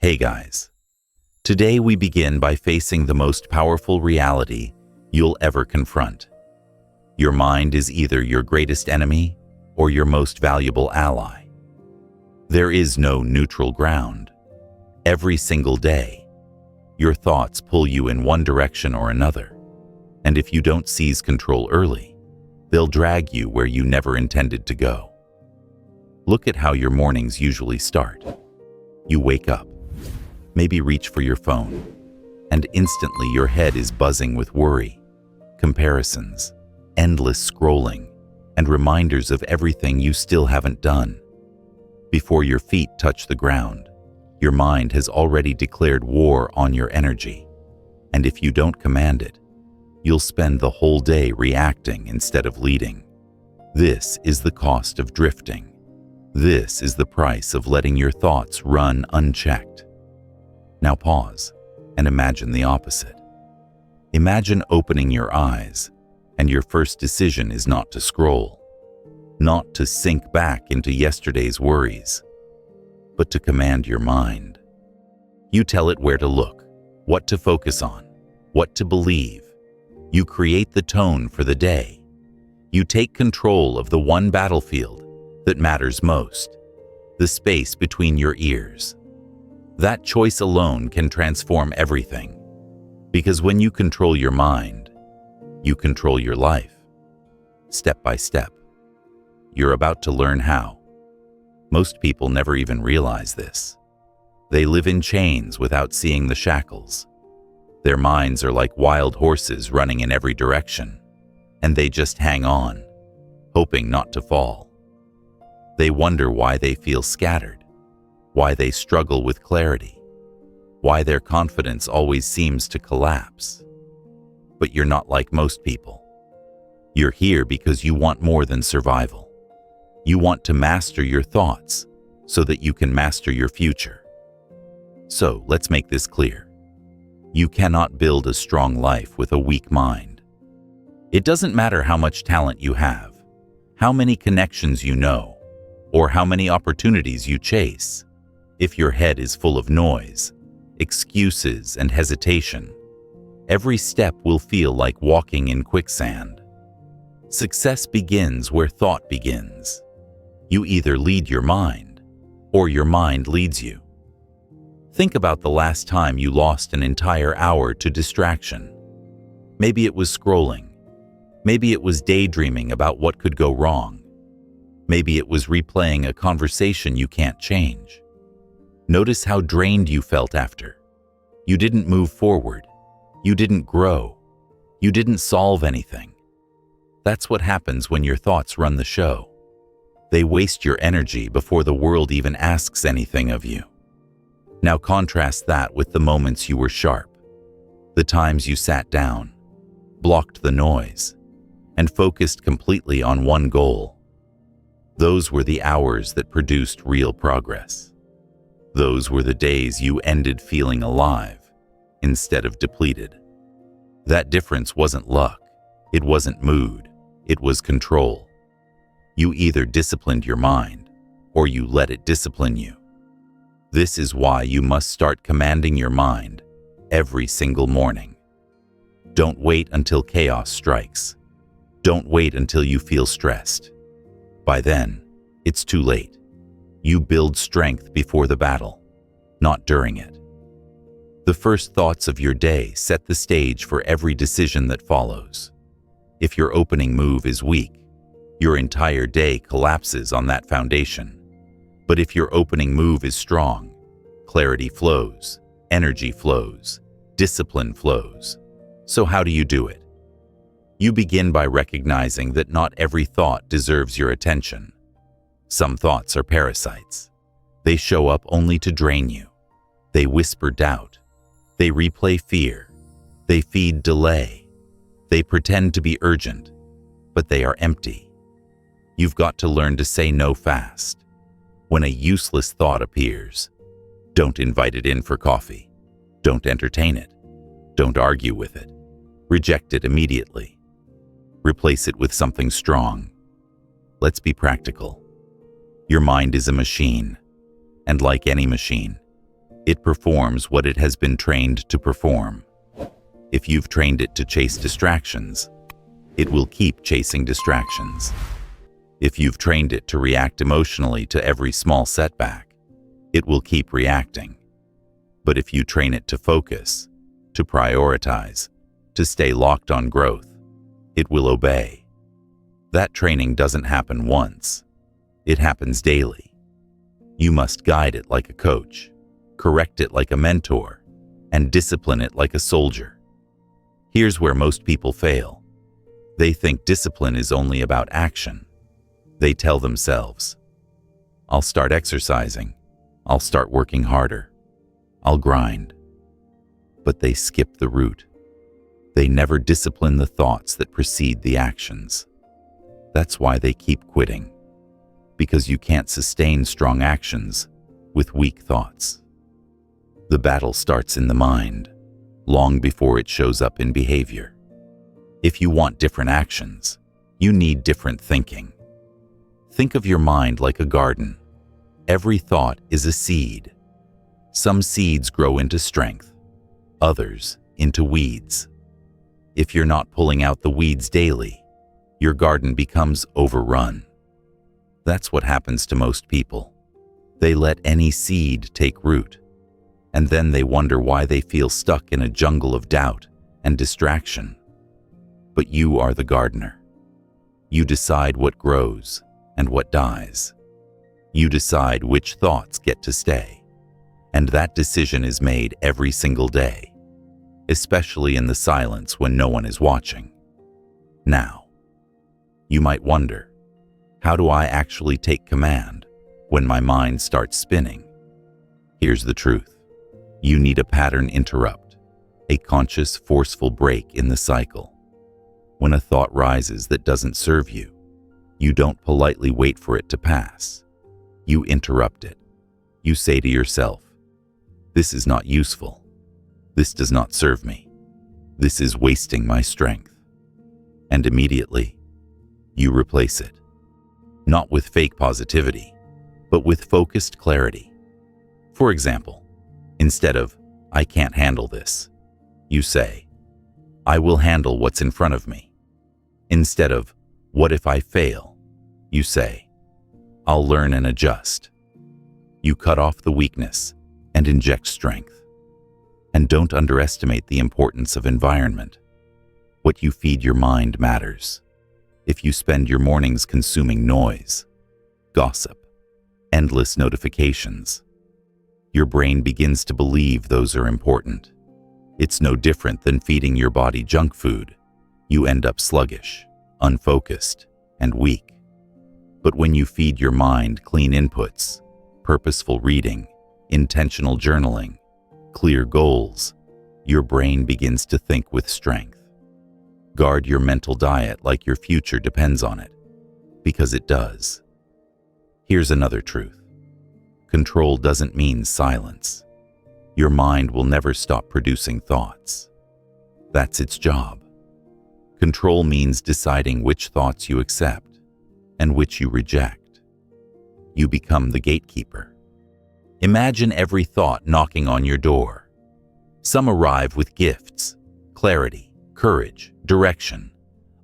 Hey guys. Today we begin by facing the most powerful reality you'll ever confront. Your mind is either your greatest enemy or your most valuable ally. There is no neutral ground. Every single day, your thoughts pull you in one direction or another, and if you don't seize control early, they'll drag you where you never intended to go. Look at how your mornings usually start. You wake up, maybe reach for your phone, and instantly your head is buzzing with worry, comparisons, endless scrolling, and reminders of everything you still haven't done. Before your feet touch the ground, your mind has already declared war on your energy, and if you don't command it, you'll spend the whole day reacting instead of leading. This is the cost of drifting. This is the price of letting your thoughts run unchecked. Now pause and imagine the opposite. Imagine opening your eyes, and your first decision is not to scroll, not to sink back into yesterday's worries, but to command your mind. You tell it where to look, what to focus on, what to believe. You create the tone for the day. You take control of the one battlefield that matters most, the space between your ears. That choice alone can transform everything, because when you control your mind, you control your life, step by step. You're about to learn how. Most people never even realize this. They live in chains without seeing the shackles. Their minds are like wild horses running in every direction, and they just hang on, hoping not to fall. They wonder why they feel scattered, why they struggle with clarity, why their confidence always seems to collapse. But you're not like most people. You're here because you want more than survival. You want to master your thoughts so that you can master your future. So let's make this clear. You cannot build a strong life with a weak mind. It doesn't matter how much talent you have, how many connections you know, or how many opportunities you chase. If your head is full of noise, excuses, and hesitation, every step will feel like walking in quicksand. Success begins where thought begins. You either lead your mind, or your mind leads you. Think about the last time you lost an entire hour to distraction. Maybe it was scrolling. Maybe it was daydreaming about what could go wrong. Maybe it was replaying a conversation you can't change. Notice how drained you felt after. You didn't move forward. You didn't grow. You didn't solve anything. That's what happens when your thoughts run the show. They waste your energy before the world even asks anything of you. Now contrast that with the moments you were sharp, the times you sat down, blocked the noise, and focused completely on one goal. Those were the hours that produced real progress. Those were the days you ended feeling alive instead of depleted. That difference wasn't luck. It wasn't mood. It was control. You either disciplined your mind or you let it discipline you. This is why you must start commanding your mind every single morning. Don't wait until chaos strikes. Don't wait until you feel stressed. By then, it's too late. You build strength before the battle, not during it. The first thoughts of your day set the stage for every decision that follows. If your opening move is weak, your entire day collapses on that foundation. But if your opening move is strong, clarity flows, energy flows, discipline flows. So how do you do it? You begin by recognizing that not every thought deserves your attention. Some thoughts are parasites. They show up only to drain you. They whisper doubt. They replay fear. They feed delay. They pretend to be urgent, but they are empty. You've got to learn to say no fast. When a useless thought appears, don't invite it in for coffee. Don't entertain it. Don't argue with it. Reject it immediately. Replace it with something strong. Let's be practical. Your mind is a machine, and like any machine, It performs what it has been trained to perform. If you've trained it to chase distractions, it will keep chasing distractions. If you've trained it to react emotionally to every small setback, it will keep reacting. But if you train it to focus, to prioritize, to stay locked on growth, it will obey. That training doesn't happen once. It happens daily. You must guide it like a coach, correct it like a mentor, and discipline it like a soldier. Here's where most people fail. They think discipline is only about action. They tell themselves, "I'll start exercising. I'll start working harder. I'll grind." But they skip the root. They never discipline the thoughts that precede the actions. That's why they keep quitting. Because you can't sustain strong actions with weak thoughts. The battle starts in the mind, long before it shows up in behavior. If you want different actions, you need different thinking. Think of your mind like a garden. Every thought is a seed. Some seeds grow into strength, others into weeds. If you're not pulling out the weeds daily, your garden becomes overrun. That's what happens to most people. They let any seed take root, and then they wonder why they feel stuck in a jungle of doubt and distraction. But you are the gardener. You decide what grows and what dies. You decide which thoughts get to stay. And that decision is made every single day, especially in the silence when no one is watching. Now, you might wonder, how do I actually take command when my mind starts spinning? Here's the truth. You need a pattern interrupt, a conscious, forceful break in the cycle. When a thought rises that doesn't serve you, you don't politely wait for it to pass. You interrupt it. You say to yourself, "This is not useful. This does not serve me. This is wasting my strength." And immediately, you replace it. Not with fake positivity, but with focused clarity. For example, instead of, "I can't handle this," you say, "I will handle what's in front of me." Instead of, "What if I fail?" you say, "I'll learn and adjust." You cut off the weakness and inject strength. And don't underestimate the importance of environment. What you feed your mind matters. If you spend your mornings consuming noise, gossip, endless notifications, your brain begins to believe those are important. It's no different than feeding your body junk food. You end up sluggish, unfocused, and weak. But when you feed your mind clean inputs, purposeful reading, intentional journaling, clear goals, your brain begins to think with strength. Guard your mental diet like your future depends on it, because it does. Here's another truth. Control doesn't mean silence. Your mind will never stop producing thoughts. That's its job. Control means deciding which thoughts you accept and which you reject. You become the gatekeeper. Imagine every thought knocking on your door. Some arrive with gifts, clarity, courage, direction.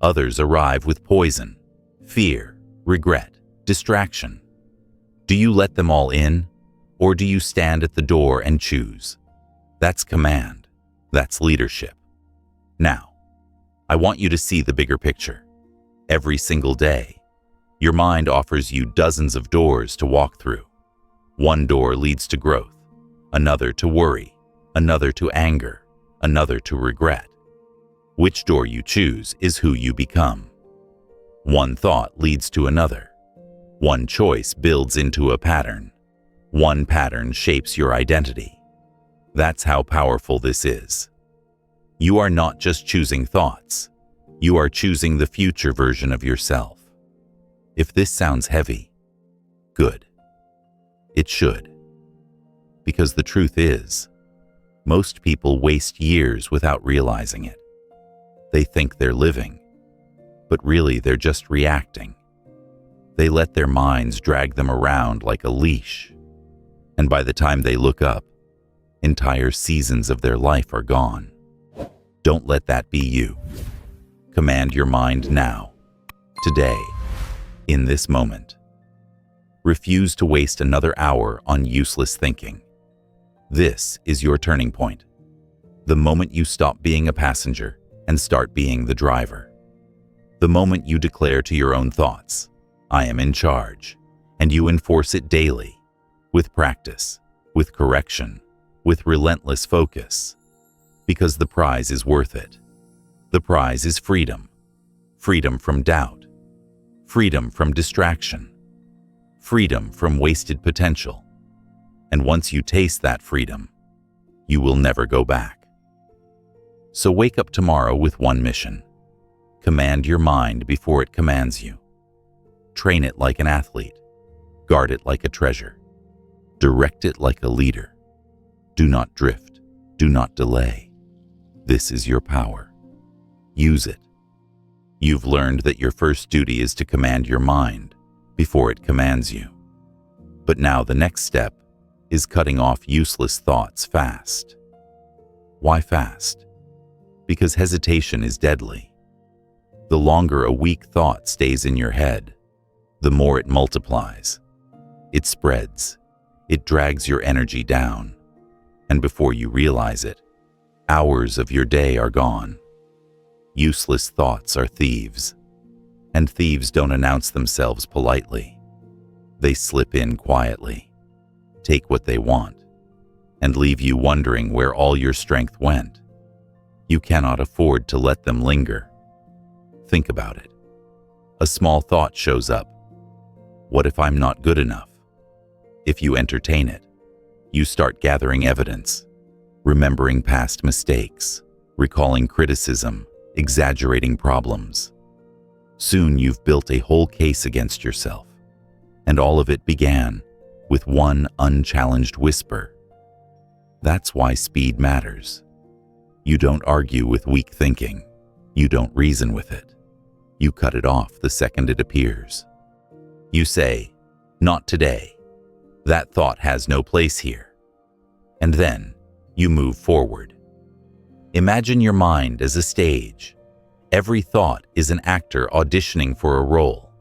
Others arrive with poison, fear, regret, distraction. Do you let them all in, or do you stand at the door and choose? That's command. That's leadership. Now, I want you to see the bigger picture. Every single day, your mind offers you dozens of doors to walk through. One door leads to growth, another to worry, another to anger, another to regret. Which door you choose is who you become. One thought leads to another. One choice builds into a pattern. One pattern shapes your identity. That's how powerful this is. You are not just choosing thoughts. You are choosing the future version of yourself. If this sounds heavy, good. It should. Because the truth is, most people waste years without realizing it. They think they're living, but really they're just reacting. They let their minds drag them around like a leash. And by the time they look up, Entire seasons of their life are gone. Don't let that be you. Command your mind now, today, in this moment. Refuse to waste another hour on useless thinking. This is your turning point. The moment you stop being a passenger and start being the driver. The moment you declare to your own thoughts, I am in charge, and you enforce it daily, with practice, with correction, with relentless focus, because the prize is worth it. The prize is freedom. Freedom from doubt. Freedom from distraction. Freedom from wasted potential. And once you taste that freedom, you will never go back. So wake up tomorrow with one mission. Command your mind before it commands you. Train it like an athlete. Guard it like a treasure. Direct it like a leader. Do not drift. Do not delay. This is your power. Use it. You've learned that your first duty is to command your mind before it commands you. But now the next step is cutting off useless thoughts fast. Why fast? Because hesitation is deadly. The longer a weak thought stays in your head, the more it multiplies. It spreads. It drags your energy down. And before you realize it, hours of your day are gone. Useless thoughts are thieves. And thieves don't announce themselves politely. They slip in quietly, take what they want, and leave you wondering where all your strength went. You cannot afford to let them linger. Think about it. A small thought shows up. What if I'm not good enough? If you entertain it, you start gathering evidence, remembering past mistakes, recalling criticism, exaggerating problems. Soon you've built a whole case against yourself, and all of it began with one unchallenged whisper. That's why speed matters. You don't argue with weak thinking. You don't reason with it. You cut it off the second it appears. You say, not today. That thought has no place here. And then you move forward. Imagine your mind as a stage. Every thought is an actor auditioning for a role.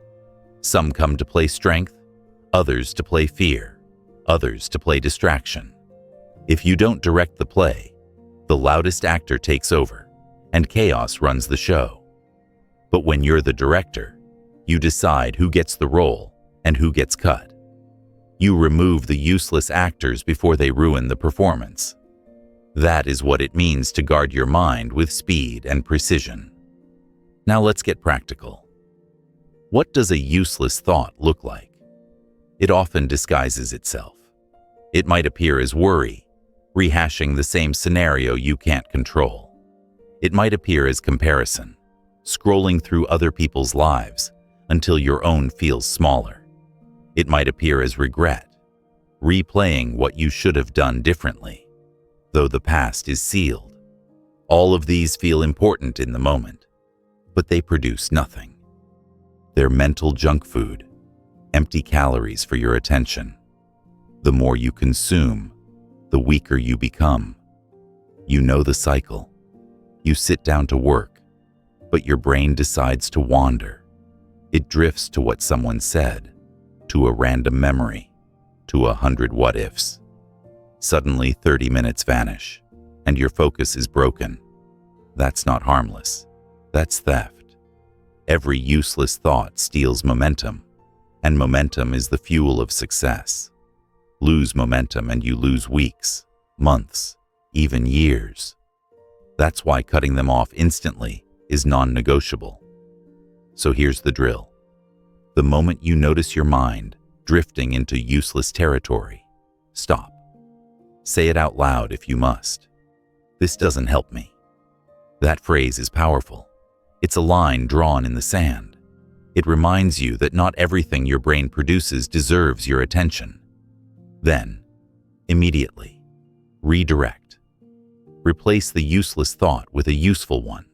Some come to play strength, others to play fear, others to play distraction. If you don't direct the play, the loudest actor takes over, and chaos runs the show. But when you're the director, you decide who gets the role and who gets cut. You remove the useless actors before they ruin the performance. That is what it means to guard your mind with speed and precision. Now let's get practical. What does a useless thought look like? It often disguises itself. It might appear as worry, rehashing the same scenario you can't control. It might appear as comparison, scrolling through other people's lives until your own feels smaller. It might appear as regret, replaying what you should have done differently, though the past is sealed. All of these feel important in the moment, but they produce nothing. They're mental junk food, empty calories for your attention. The more you consume, the weaker you become. You know the cycle. You sit down to work, but your brain decides to wander. It drifts to what someone said, to a random memory, to 100 what-ifs. Suddenly 30 minutes vanish, and your focus is broken. That's not harmless. That's theft. Every useless thought steals momentum, and momentum is the fuel of success. Lose momentum and you lose weeks, months, even years. That's why cutting them off instantly is non-negotiable. So here's the drill. The moment you notice your mind drifting into useless territory, stop. Say it out loud if you must. This doesn't help me. That phrase is powerful. It's a line drawn in the sand. It reminds you that not everything your brain produces deserves your attention. Then, immediately, redirect. Replace the useless thought with a useful one.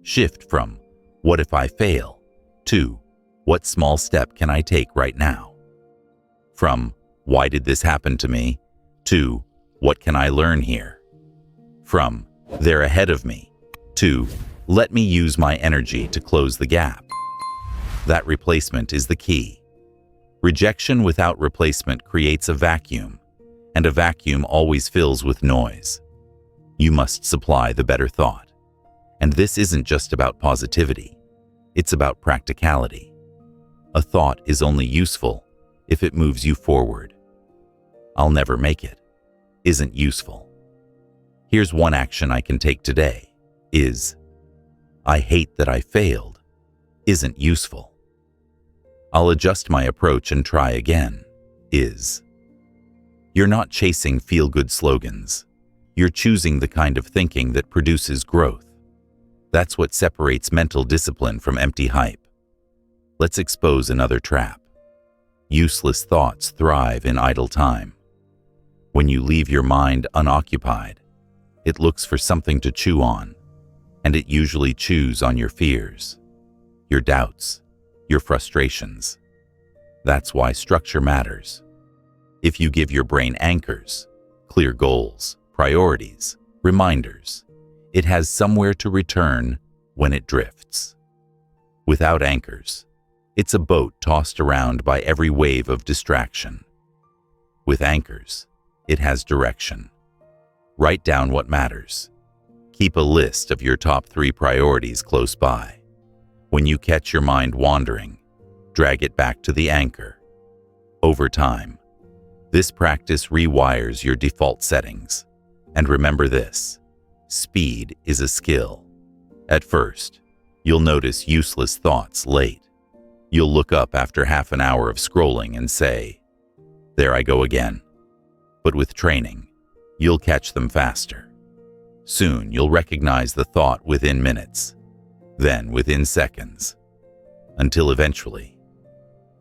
Shift from, what if I fail, to, what small step can I take right now? From, why did this happen to me, to, What can I learn here? From they're ahead of me to let me use my energy to close the gap. That replacement is the key. Rejection without replacement creates a vacuum, and a vacuum always fills with noise. You must supply the better thought. And this isn't just about positivity. It's about practicality. A thought is only useful if it moves you forward. I'll never make it isn't useful. Here's one action I can take today is I hate that I failed isn't useful. I'll adjust my approach and try again is. You're not chasing feel-good slogans. You're choosing the kind of thinking that produces growth. That's what separates mental discipline from empty hype. Let's expose another trap. Useless thoughts thrive in idle time. When you leave your mind unoccupied, it looks for something to chew on, and it usually chews on your fears, your doubts, your frustrations. That's why structure matters. If you give your brain anchors, clear goals, priorities, reminders, it has somewhere to return when it drifts. Without anchors, it's a boat tossed around by every wave of distraction. With anchors, it has direction. Write down what matters. Keep a list of your top 3 priorities close by. When you catch your mind wandering, drag it back to the anchor. Over time, this practice rewires your default settings. And remember this, speed is a skill. At first, you'll notice useless thoughts late. You'll look up after half an hour of scrolling and say, there I go again. But with training, you'll catch them faster. Soon, you'll recognize the thought within minutes, then within seconds, until eventually,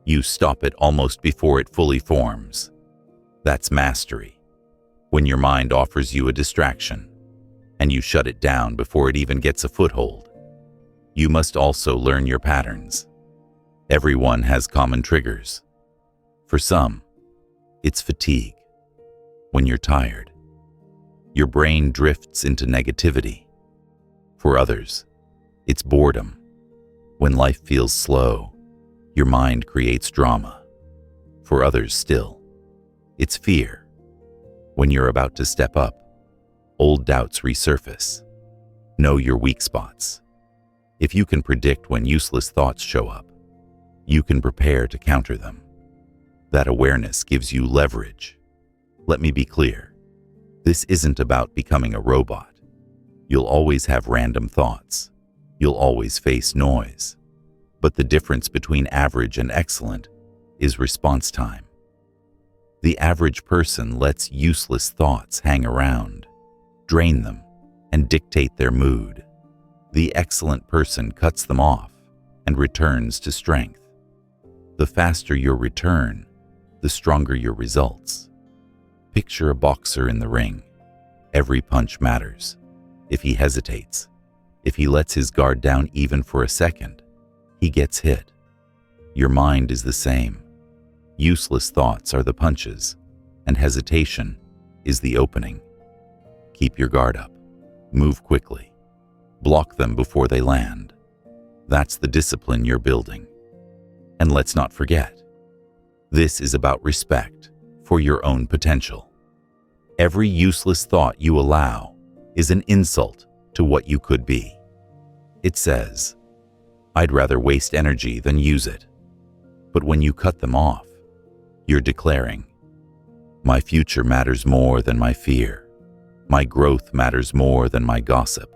you stop it almost before it fully forms. That's mastery. When your mind offers you a distraction, and you shut it down before it even gets a foothold. You must also learn your patterns. Everyone has common triggers. For some, it's fatigue. When you're tired, your brain drifts into negativity. For others, it's boredom. When life feels slow, your mind creates drama. For others still, it's fear. When you're about to step up, old doubts resurface. Know your weak spots. If you can predict when useless thoughts show up, you can prepare to counter them. That awareness gives you leverage. Let me be clear. This isn't about becoming a robot. You'll always have random thoughts. You'll always face noise. But the difference between average and excellent is response time. The average person lets useless thoughts hang around, drain them, and dictate their mood. The excellent person cuts them off and returns to strength. The faster your return, the stronger your results. Picture a boxer in the ring. Every punch matters. If he hesitates, if he lets his guard down even for a second, he gets hit. Your mind is the same. Useless thoughts are the punches, and hesitation is the opening. Keep your guard up. Move quickly. Block them before they land. That's the discipline you're building. And let's not forget, this is about respect for your own potential. Every useless thought you allow is an insult to what you could be. It says, I'd rather waste energy than use it. But when you cut them off, you're declaring, my future matters more than my fear. My growth matters more than my gossip.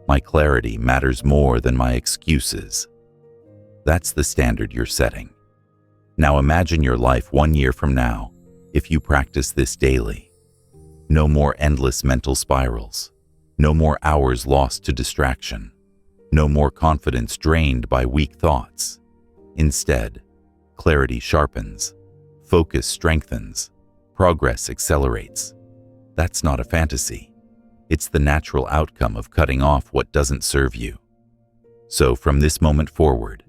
My clarity matters more than my excuses. That's the standard you're setting. Now imagine your life 1 year from now if you practice this daily. No more endless mental spirals. No more hours lost to distraction. No more confidence drained by weak thoughts. Instead, clarity sharpens, focus strengthens, progress accelerates. That's not a fantasy. It's the natural outcome of cutting off what doesn't serve you. So from this moment forward,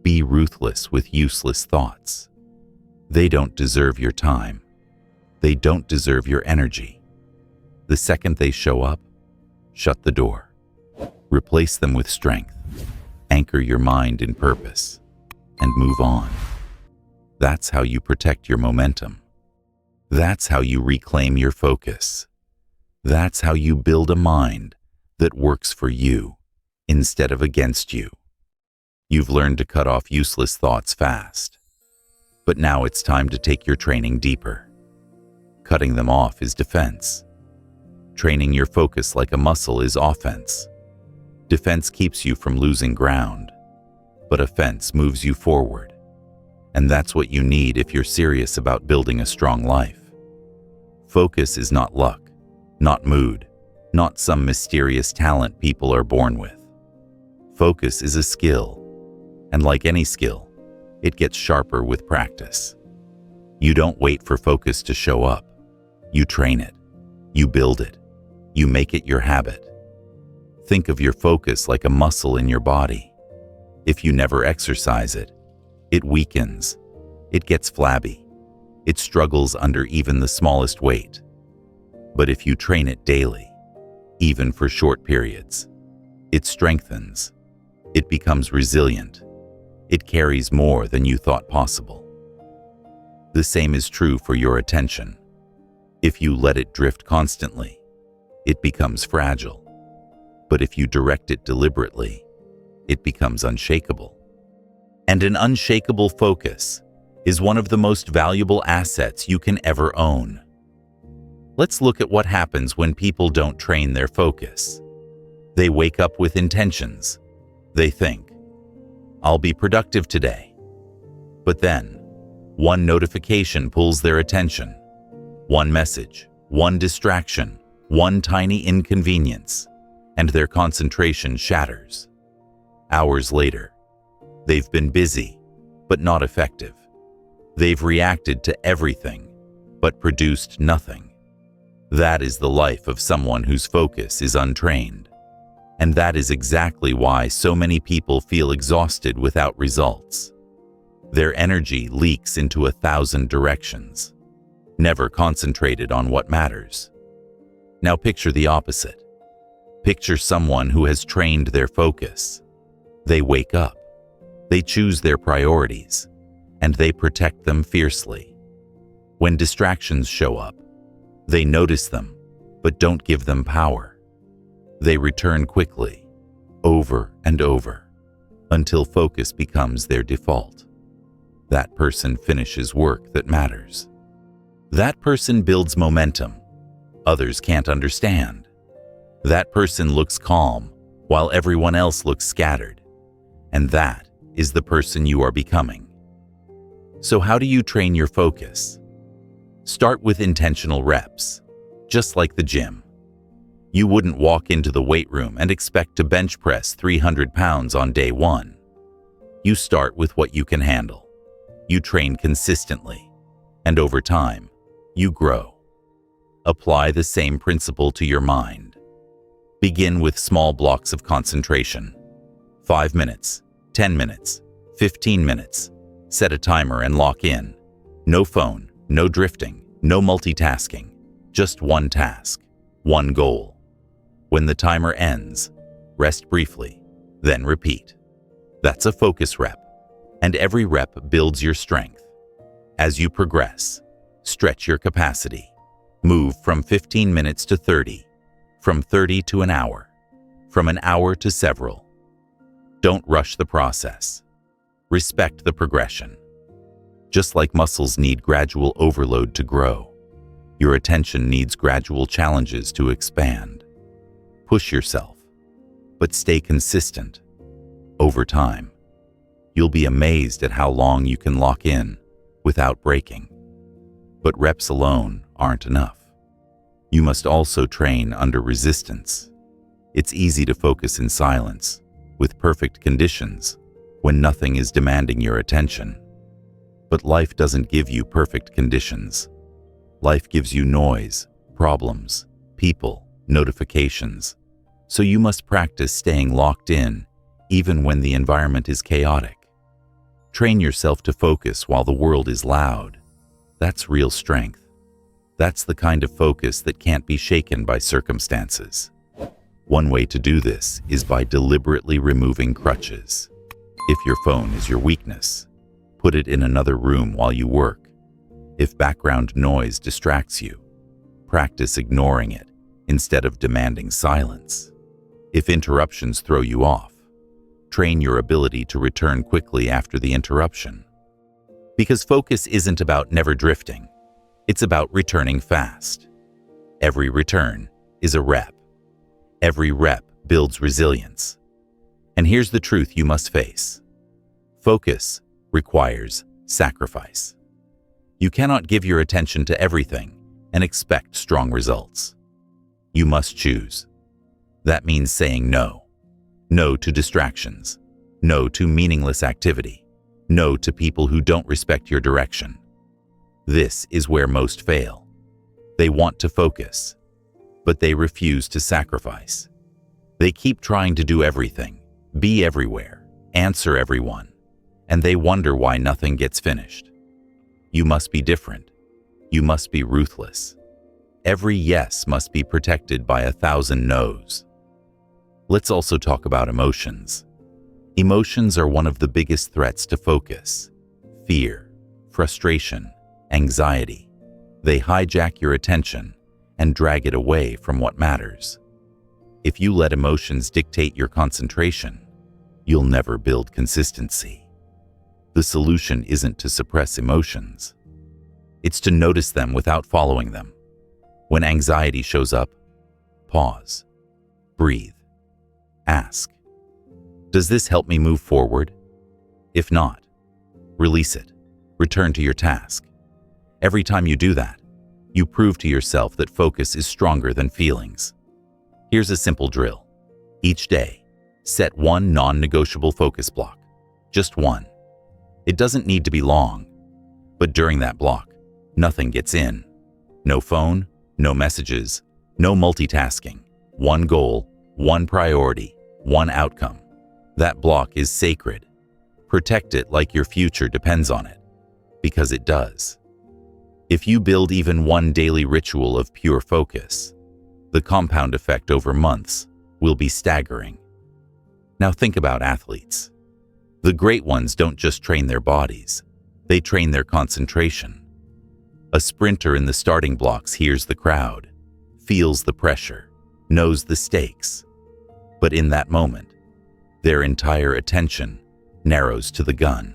be ruthless with useless thoughts. They don't deserve your time. They don't deserve your energy. The second they show up, shut the door. Replace them with strength. Anchor your mind in purpose and move on. That's how you protect your momentum. That's how you reclaim your focus. That's how you build a mind that works for you instead of against you. You've learned to cut off useless thoughts fast. But now it's time to take your training deeper. Cutting them off is defense. Training your focus like a muscle is offense. Defense keeps you from losing ground, but offense moves you forward. And that's what you need if you're serious about building a strong life. Focus is not luck, not mood, not some mysterious talent people are born with. Focus is a skill, and like any skill, it gets sharper with practice. You don't wait for focus to show up. You train it. You build it. You make it your habit. Think of your focus like a muscle in your body. If you never exercise it, it weakens. It gets flabby. It struggles under even the smallest weight. But if you train it daily, even for short periods, it strengthens. It becomes resilient. It carries more than you thought possible. The same is true for your attention. If you let it drift constantly, it becomes fragile. But if you direct it deliberately, it becomes unshakable. And an unshakable focus is one of the most valuable assets you can ever own. Let's look at what happens when people don't train their focus. They wake up with intentions. They think, I'll be productive today. But then, one notification pulls their attention. One message, one distraction, one tiny inconvenience, and their concentration shatters. Hours later, they've been busy, but not effective. They've reacted to everything, but produced nothing. That is the life of someone whose focus is untrained. And that is exactly why so many people feel exhausted without results. Their energy leaks into 1,000 directions, never concentrated on what matters. Now picture the opposite. Picture someone who has trained their focus. They wake up, they choose their priorities, and they protect them fiercely. When distractions show up, they notice them, but don't give them power. They return quickly, over and over, until focus becomes their default. That person finishes work that matters. That person builds momentum others can't understand. That person looks calm while everyone else looks scattered. And that is the person you are becoming. So how do you train your focus? Start with intentional reps, just like the gym. You wouldn't walk into the weight room and expect to bench press 300 pounds on day one. You start with what you can handle. You train consistently, and over time, you grow. Apply the same principle to your mind. Begin with small blocks of concentration. 5 minutes, 10 minutes, 15 minutes. Set a timer and lock in. No phone, no drifting, no multitasking. Just one task, one goal. When the timer ends, rest briefly, then repeat. That's a focus rep, and every rep builds your strength. As you progress, stretch your capacity. Move from 15 minutes to 30, from 30 to an hour, from an hour to several. Don't rush the process. Respect the progression. Just like muscles need gradual overload to grow, your attention needs gradual challenges to expand. Push yourself, but stay consistent. Over time, you'll be amazed at how long you can lock in without breaking. But reps alone aren't enough. You must also train under resistance. It's easy to focus in silence, with perfect conditions, when nothing is demanding your attention. But life doesn't give you perfect conditions. Life gives you noise, problems, people, notifications. So you must practice staying locked in, even when the environment is chaotic. Train yourself to focus while the world is loud. That's real strength. That's the kind of focus that can't be shaken by circumstances. One way to do this is by deliberately removing crutches. If your phone is your weakness, put it in another room while you work. If background noise distracts you, practice ignoring it instead of demanding silence. If interruptions throw you off, train your ability to return quickly after the interruption. Because focus isn't about never drifting, it's about returning fast. Every return is a rep. Every rep builds resilience. And here's the truth you must face. Focus requires sacrifice. You cannot give your attention to everything and expect strong results. You must choose. That means saying no. No to distractions. No to meaningless activity. No to people who don't respect your direction. This is where most fail. They want to focus, but they refuse to sacrifice. They keep trying to do everything, be everywhere, answer everyone, and they wonder why nothing gets finished. You must be different. You must be ruthless. Every yes must be protected by 1,000 no's. Let's also talk about emotions. Emotions are one of the biggest threats to focus. Fear, frustration, anxiety. They hijack your attention and drag it away from what matters. If you let emotions dictate your concentration, you'll never build consistency. The solution isn't to suppress emotions. It's to notice them without following them. When anxiety shows up, pause, breathe, ask, does this help me move forward? If not, release it, return to your task. Every time you do that, you prove to yourself that focus is stronger than feelings. Here's a simple drill. Each day, set one non-negotiable focus block. Just one. It doesn't need to be long, but during that block, nothing gets in. No phone, no messages, no multitasking. One goal, one priority, one outcome. That block is sacred. Protect it like your future depends on it, because it does. If you build even one daily ritual of pure focus, the compound effect over months will be staggering. Now think about athletes. The great ones don't just train their bodies, they train their concentration. A sprinter in the starting blocks hears the crowd, feels the pressure, knows the stakes. But in that moment, their entire attention narrows to the gun.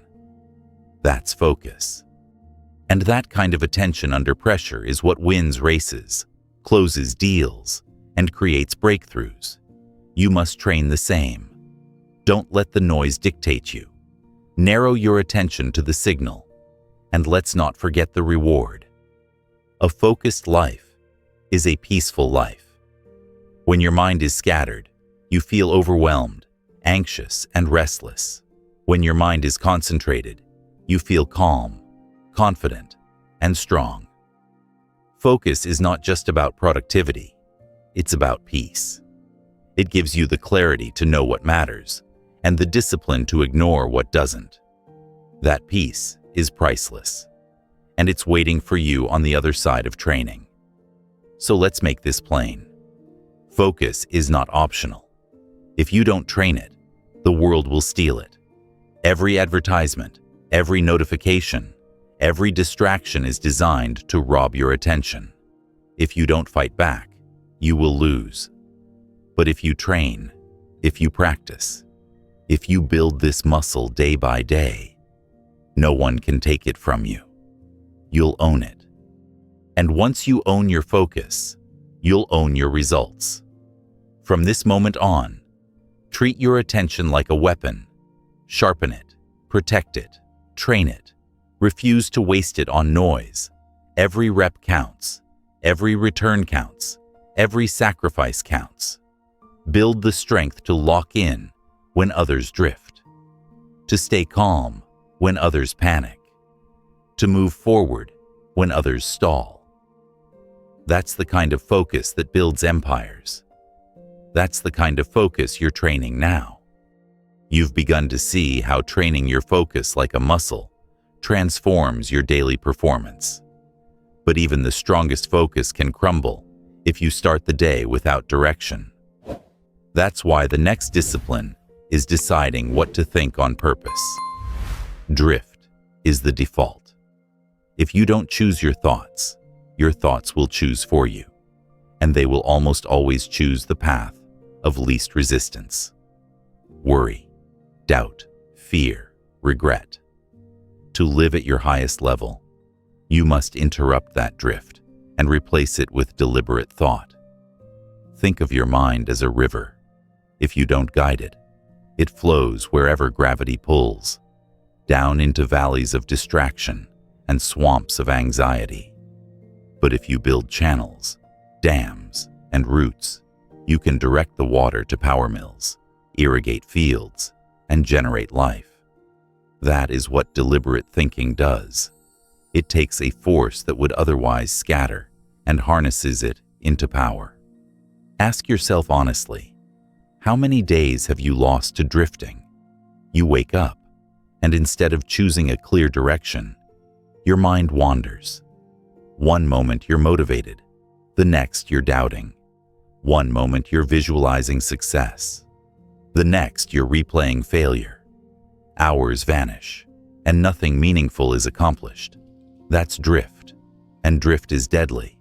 That's focus. And that kind of attention under pressure is what wins races, closes deals, and creates breakthroughs. You must train the same. Don't let the noise dictate you. Narrow your attention to the signal, and let's not forget the reward. A focused life is a peaceful life. When your mind is scattered, you feel overwhelmed, anxious, and restless. When your mind is concentrated, you feel calm, confident, and strong. Focus is not just about productivity, it's about peace. It gives you the clarity to know what matters and the discipline to ignore what doesn't. That peace is priceless, and it's waiting for you on the other side of training. So let's make this plain. Focus is not optional. If you don't train it, the world will steal it. Every advertisement, every notification, every distraction is designed to rob your attention. If you don't fight back, you will lose. But if you train, if you practice, if you build this muscle day by day, no one can take it from you. You'll own it. And once you own your focus, you'll own your results. From this moment on, treat your attention like a weapon. Sharpen it, protect it, train it. Refuse to waste it on noise. Every rep counts. Every return counts. Every sacrifice counts. Build the strength to lock in when others drift. To stay calm when others panic. To move forward when others stall. That's the kind of focus that builds empires. That's the kind of focus you're training now. You've begun to see how training your focus like a muscle transforms your daily performance. But even the strongest focus can crumble if you start the day without direction. That's why the next discipline is deciding what to think on purpose. Drift is the default. If you don't choose your thoughts will choose for you, and they will almost always choose the path of least resistance. Worry, doubt, fear, regret. To live at your highest level, you must interrupt that drift and replace it with deliberate thought. Think of your mind as a river. If you don't guide it, it flows wherever gravity pulls, down into valleys of distraction and swamps of anxiety. But if you build channels, dams, and roots, you can direct the water to power mills, irrigate fields, and generate life. That is what deliberate thinking does. It takes a force that would otherwise scatter and harnesses it into power. Ask yourself honestly, how many days have you lost to drifting? You wake up, and instead of choosing a clear direction, your mind wanders. One moment you're motivated, the next you're doubting. One moment you're visualizing success, the next you're replaying failure. Hours vanish, and nothing meaningful is accomplished. That's drift, and drift is deadly,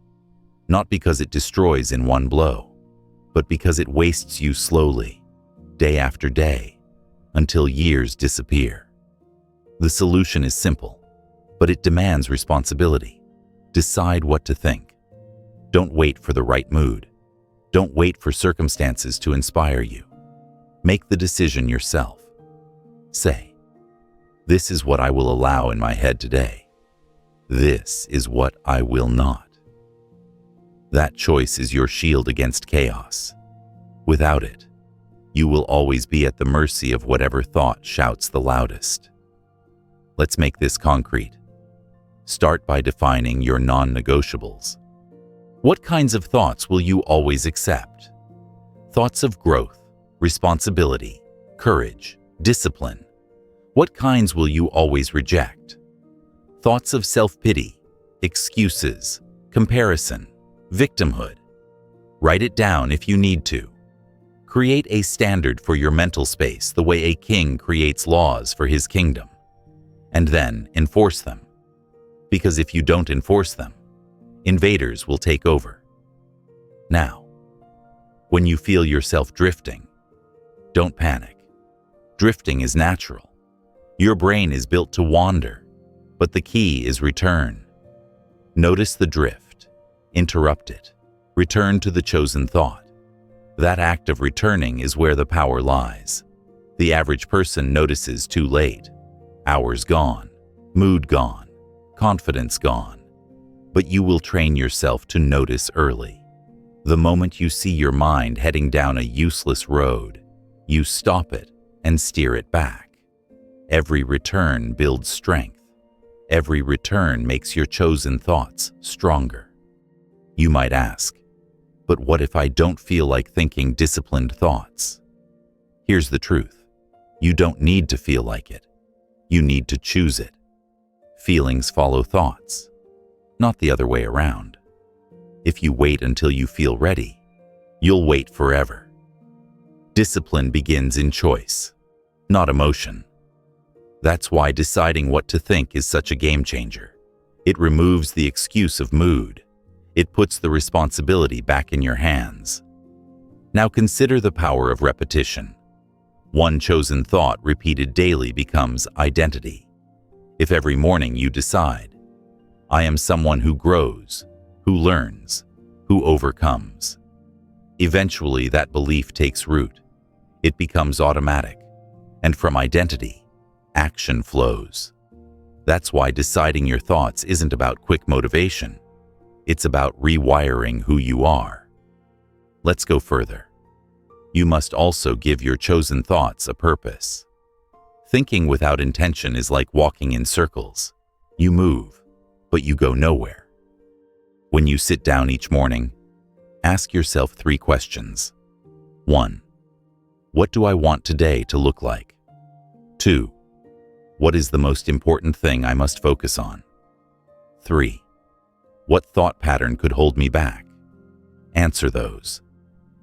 not because it destroys in one blow, but because it wastes you slowly, day after day, until years disappear. The solution is simple, but it demands responsibility. Decide what to think. Don't wait for the right mood. Don't wait for circumstances to inspire you. Make the decision yourself. Say, this is what I will allow in my head today. This is what I will not. That choice is your shield against chaos. Without it, you will always be at the mercy of whatever thought shouts the loudest. Let's make this concrete. Start by defining your non-negotiables. What kinds of thoughts will you always accept? Thoughts of growth, responsibility, courage, discipline. What kinds will you always reject? Thoughts of self-pity, excuses, comparison, victimhood. Write it down if you need to. Create a standard for your mental space the way a king creates laws for his kingdom. And then enforce them. Because if you don't enforce them, invaders will take over. Now, when you feel yourself drifting, don't panic. Drifting is natural. Your brain is built to wander, but the key is return. Notice the drift. Interrupt it. Return to the chosen thought. That act of returning is where the power lies. The average person notices too late. Hours gone, mood gone, confidence gone. But you will train yourself to notice early. The moment you see your mind heading down a useless road, you stop it and steer it back. Every return builds strength. Every return makes your chosen thoughts stronger. You might ask, but what if I don't feel like thinking disciplined thoughts? Here's the truth. You don't need to feel like it. You need to choose it. Feelings follow thoughts, not the other way around. If you wait until you feel ready, you'll wait forever. Discipline begins in choice, not emotion. That's why deciding what to think is such a game changer. It removes the excuse of mood. It puts the responsibility back in your hands. Now consider the power of repetition. One chosen thought repeated daily becomes identity. If every morning you decide, I am someone who grows, who learns, who overcomes, eventually that belief takes root. It becomes automatic, and from identity, action flows. That's why deciding your thoughts isn't about quick motivation. It's about rewiring who you are. Let's go further. You must also give your chosen thoughts a purpose. Thinking without intention is like walking in circles. You move, but you go nowhere. When you sit down each morning, ask yourself 3 questions. 1. What do I want today to look like? 2. What is the most important thing I must focus on? 3. What thought pattern could hold me back? Answer those,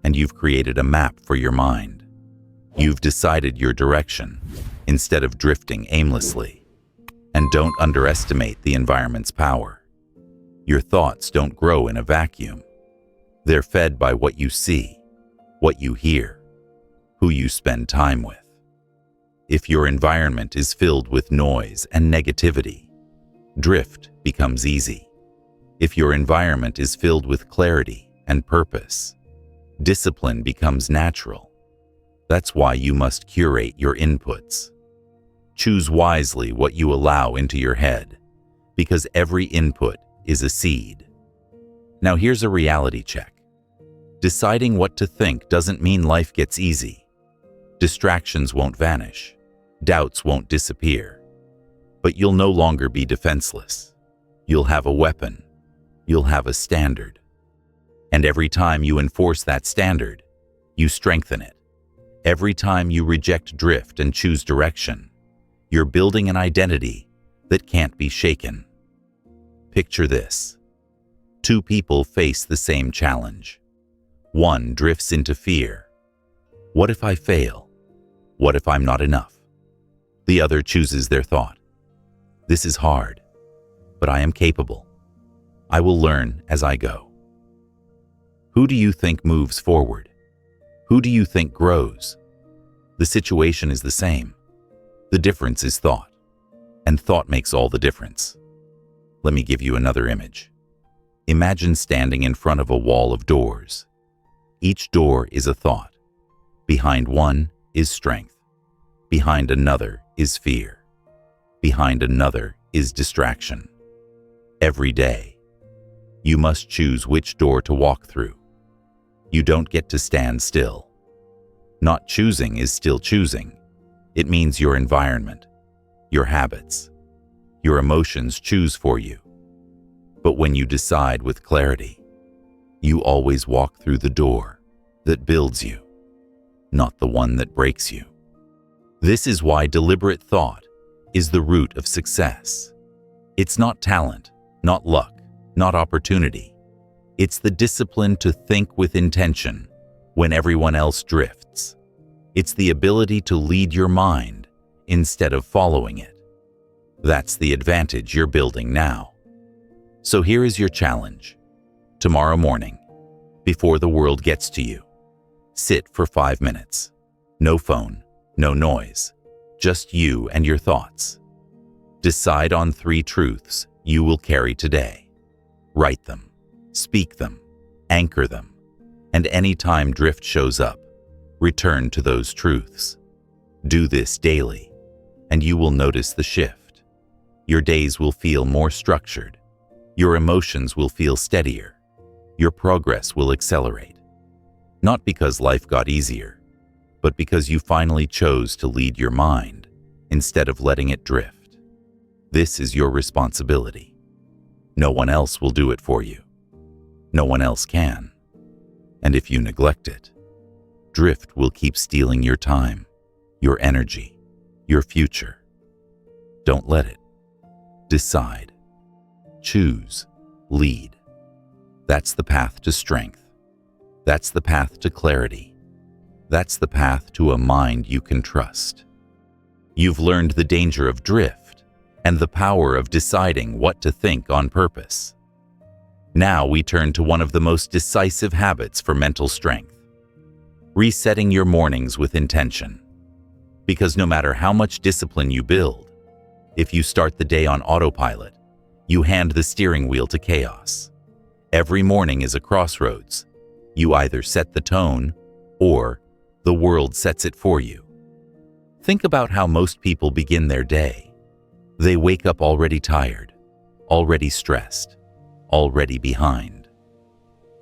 and you've created a map for your mind. You've decided your direction instead of drifting aimlessly. And don't underestimate the environment's power. Your thoughts don't grow in a vacuum. They're fed by what you see, what you hear, who you spend time with. If your environment is filled with noise and negativity, drift becomes easy. If your environment is filled with clarity and purpose, discipline becomes natural. That's why you must curate your inputs. Choose wisely what you allow into your head, because every input is a seed. Now here's a reality check. Deciding what to think doesn't mean life gets easy. Distractions won't vanish. Doubts won't disappear. But you'll no longer be defenseless. You'll have a weapon. You'll have a standard. And every time you enforce that standard, you strengthen it. Every time you reject drift and choose direction, you're building an identity that can't be shaken. Picture this. Two people face the same challenge. One drifts into fear. What if I fail? What if I'm not enough? The other chooses their thought. This is hard, but I am capable. I will learn as I go. Who do you think moves forward? Who do you think grows? The situation is the same. The difference is thought, and thought makes all the difference. Let me give you another image. Imagine standing in front of a wall of doors. Each door is a thought. Behind one is strength. Behind another is fear. Behind another is distraction. Every day, you must choose which door to walk through. You don't get to stand still. Not choosing is still choosing. It means your environment, your habits, your emotions choose for you. But when you decide with clarity, you always walk through the door that builds you, not the one that breaks you. This is why deliberate thought is the root of success. It's not talent, not luck, not opportunity. It's the discipline to think with intention when everyone else drifts. It's the ability to lead your mind instead of following it. That's the advantage you're building now. So here is your challenge. Tomorrow morning, before the world gets to you, sit for 5 minutes. No phone, no noise, just you and your thoughts. Decide on 3 truths you will carry today. Write them, speak them, anchor them, and anytime drift shows up, return to those truths. Do this daily, and you will notice the shift. Your days will feel more structured. Your emotions will feel steadier. Your progress will accelerate. Not because life got easier, but because you finally chose to lead your mind instead of letting it drift. This is your responsibility. No one else will do it for you. No one else can. And if you neglect it, drift will keep stealing your time, your energy, your future. Don't let it. Decide. Choose. Lead. That's the path to strength. That's the path to clarity. That's the path to a mind you can trust. You've learned the danger of drift and the power of deciding what to think on purpose. Now we turn to one of the most decisive habits for mental strength. Resetting your mornings with intention. Because no matter how much discipline you build, if you start the day on autopilot, you hand the steering wheel to chaos. Every morning is a crossroads. You either set the tone, or the world sets it for you. Think about how most people begin their day. They wake up already tired, already stressed, already behind.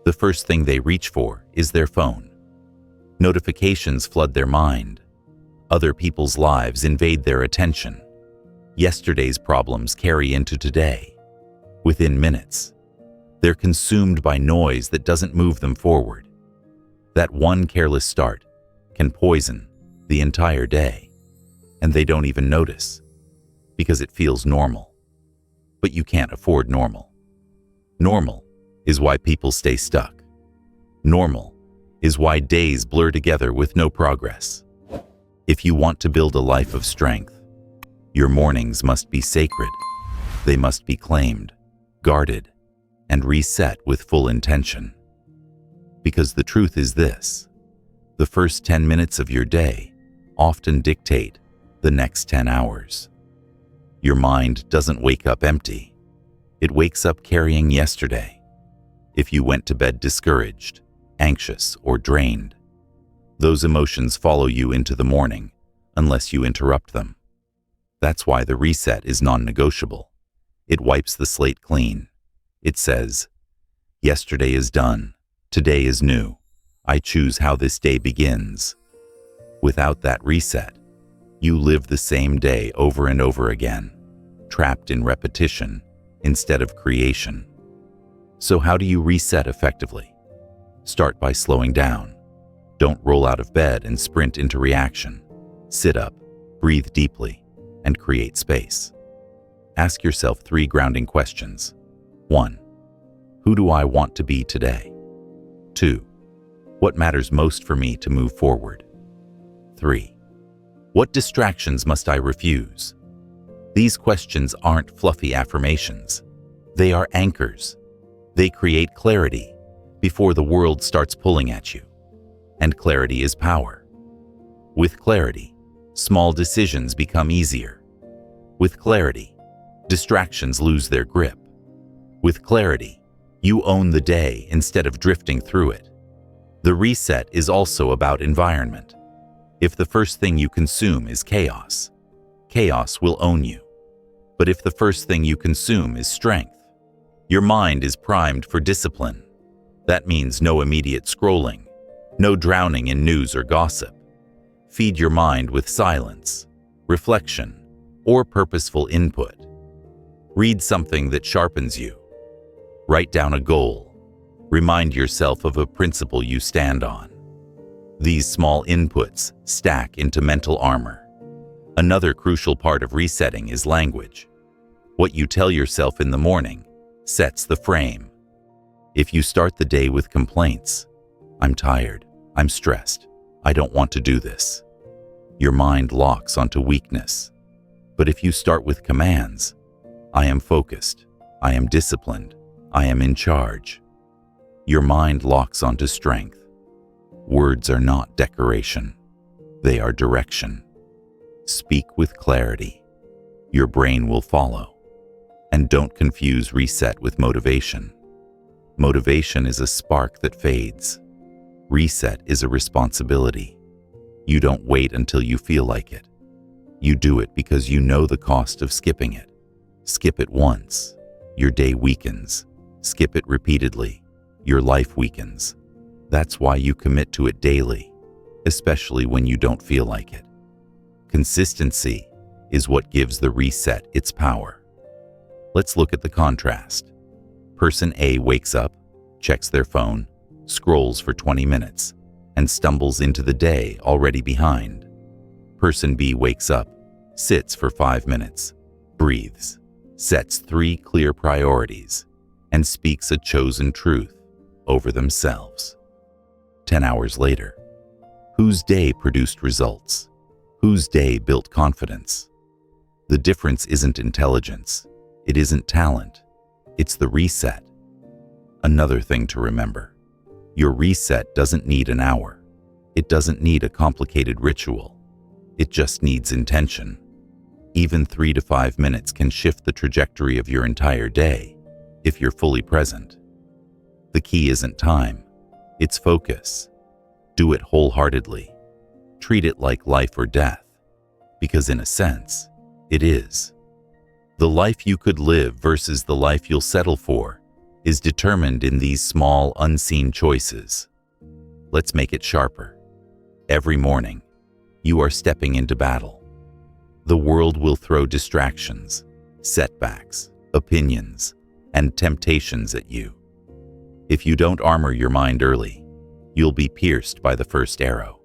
The first thing they reach for is their phone. Notifications flood their mind. Other people's lives invade their attention. Yesterday's problems carry into today. Within minutes, they're consumed by noise that doesn't move them forward. That one careless start can poison the entire day, and they don't even notice because it feels normal. But you can't afford normal. Normal is why people stay stuck. Normal is why days blur together with no progress. If you want to build a life of strength, your mornings must be sacred. They must be claimed, guarded, and reset with full intention. Because the truth is this: the first 10 minutes of your day often dictate the next 10 hours. Your mind doesn't wake up empty. It wakes up carrying yesterday. If you went to bed discouraged, anxious, or drained, those emotions follow you into the morning unless you interrupt them. That's why the reset is non-negotiable. It wipes the slate clean. It says, yesterday is done. Today is new. I choose how this day begins. Without that reset, you live the same day over and over again, trapped in repetition instead of creation. So how do you reset effectively? Start by slowing down. Don't roll out of bed and sprint into reaction. Sit up, breathe deeply, and create space. Ask yourself 3 grounding questions. 1. Who do I want to be today? 2. What matters most for me to move forward? 3. What distractions must I refuse? These questions aren't fluffy affirmations. They are anchors. They create clarity before the world starts pulling at you. And clarity is power. With clarity, small decisions become easier. With clarity, distractions lose their grip. With clarity, you own the day instead of drifting through it. The reset is also about environment. If the first thing you consume is chaos, chaos will own you. But if the first thing you consume is strength, your mind is primed for discipline. That means no immediate scrolling, no drowning in news or gossip. Feed your mind with silence, reflection, or purposeful input. Read something that sharpens you. Write down a goal. Remind yourself of a principle you stand on. These small inputs stack into mental armor. Another crucial part of resetting is language. What you tell yourself in the morning sets the frame. If you start the day with complaints, I'm tired, I'm stressed, I don't want to do this, your mind locks onto weakness. But if you start with commands, I am focused, I am disciplined, I am in charge, your mind locks onto strength. Words are not decoration. They are direction. Speak with clarity. Your brain will follow. And don't confuse reset with motivation. Motivation is a spark that fades. Reset is a responsibility. You don't wait until you feel like it. You do it because you know the cost of skipping it. Skip it once, your day weakens. Skip it repeatedly, your life weakens. That's why you commit to it daily, especially when you don't feel like it. Consistency is what gives the reset its power. Let's look at the contrast. Person A wakes up, checks their phone, scrolls for 20 minutes, and stumbles into the day already behind. Person B wakes up, sits for 5 minutes, breathes, sets 3 clear priorities, and speaks a chosen truth over themselves. 10 hours later, whose day produced results? Whose day built confidence? The difference isn't intelligence. It isn't talent. It's the reset. Another thing to remember: your reset doesn't need an hour. It doesn't need a complicated ritual. It just needs intention. Even 3 to 5 minutes can shift the trajectory of your entire day if you're fully present. The key isn't time. It's focus. Do it wholeheartedly. Treat it like life or death, because in a sense, it is. The life you could live versus the life you'll settle for is determined in these small, unseen choices. Let's make it sharper. Every morning, you are stepping into battle. The world will throw distractions, setbacks, opinions, and temptations at you. If you don't armor your mind early, you'll be pierced by the first arrow.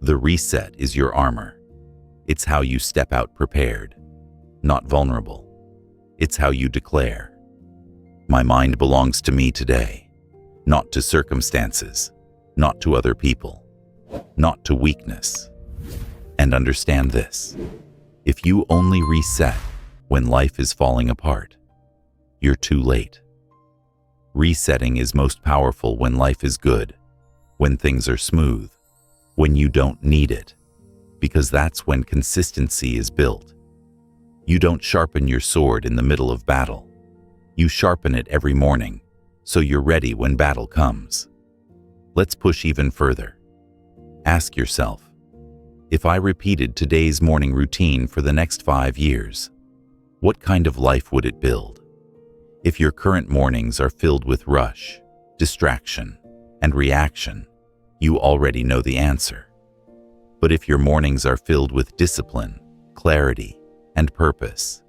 The reset is your armor. It's how you step out prepared, not vulnerable. It's how you declare, My mind belongs to me today, not to circumstances, not to other people, not to weakness. And understand this: if you only reset when life is falling apart, you're too late. Resetting is most powerful when life is good, when things are smooth, when you don't need it, because that's when consistency is built. You don't sharpen your sword in the middle of battle. You sharpen it every morning, so you're ready when battle comes. Let's push even further. Ask yourself, if I repeated today's morning routine for the next 5 years, what kind of life would it build? If your current mornings are filled with rush, distraction, and reaction, you already know the answer. But if your mornings are filled with discipline, clarity, and purpose,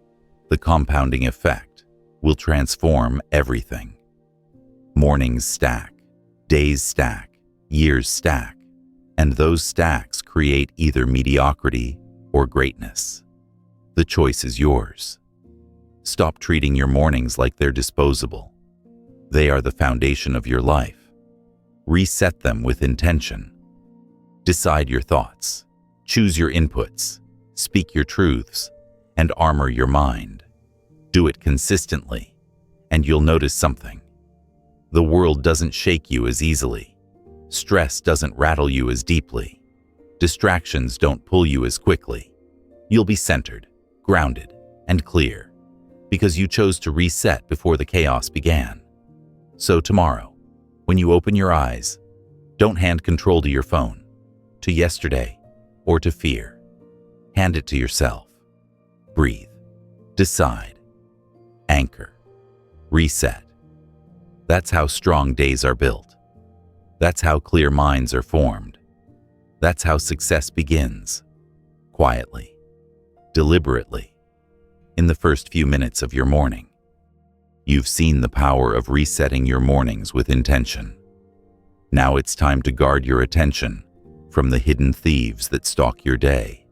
the compounding effect will transform everything. Mornings stack, days stack, years stack, and those stacks create either mediocrity or greatness. The choice is yours. Stop treating your mornings like they're disposable. They are the foundation of your life. Reset them with intention. Decide your thoughts, choose your inputs, speak your truths, and armor your mind. Do it consistently, and you'll notice something. The world doesn't shake you as easily. Stress doesn't rattle you as deeply. Distractions don't pull you as quickly. You'll be centered, grounded, and clear, because you chose to reset before the chaos began. So tomorrow, when you open your eyes, don't hand control to your phone, to yesterday, or to fear. Hand it to yourself. Breathe. Decide. Anchor. Reset. That's how strong days are built. That's how clear minds are formed. That's how success begins. Quietly. Deliberately. In the first few minutes of your morning. You've seen the power of resetting your mornings with intention. Now it's time to guard your attention from the hidden thieves that stalk your day.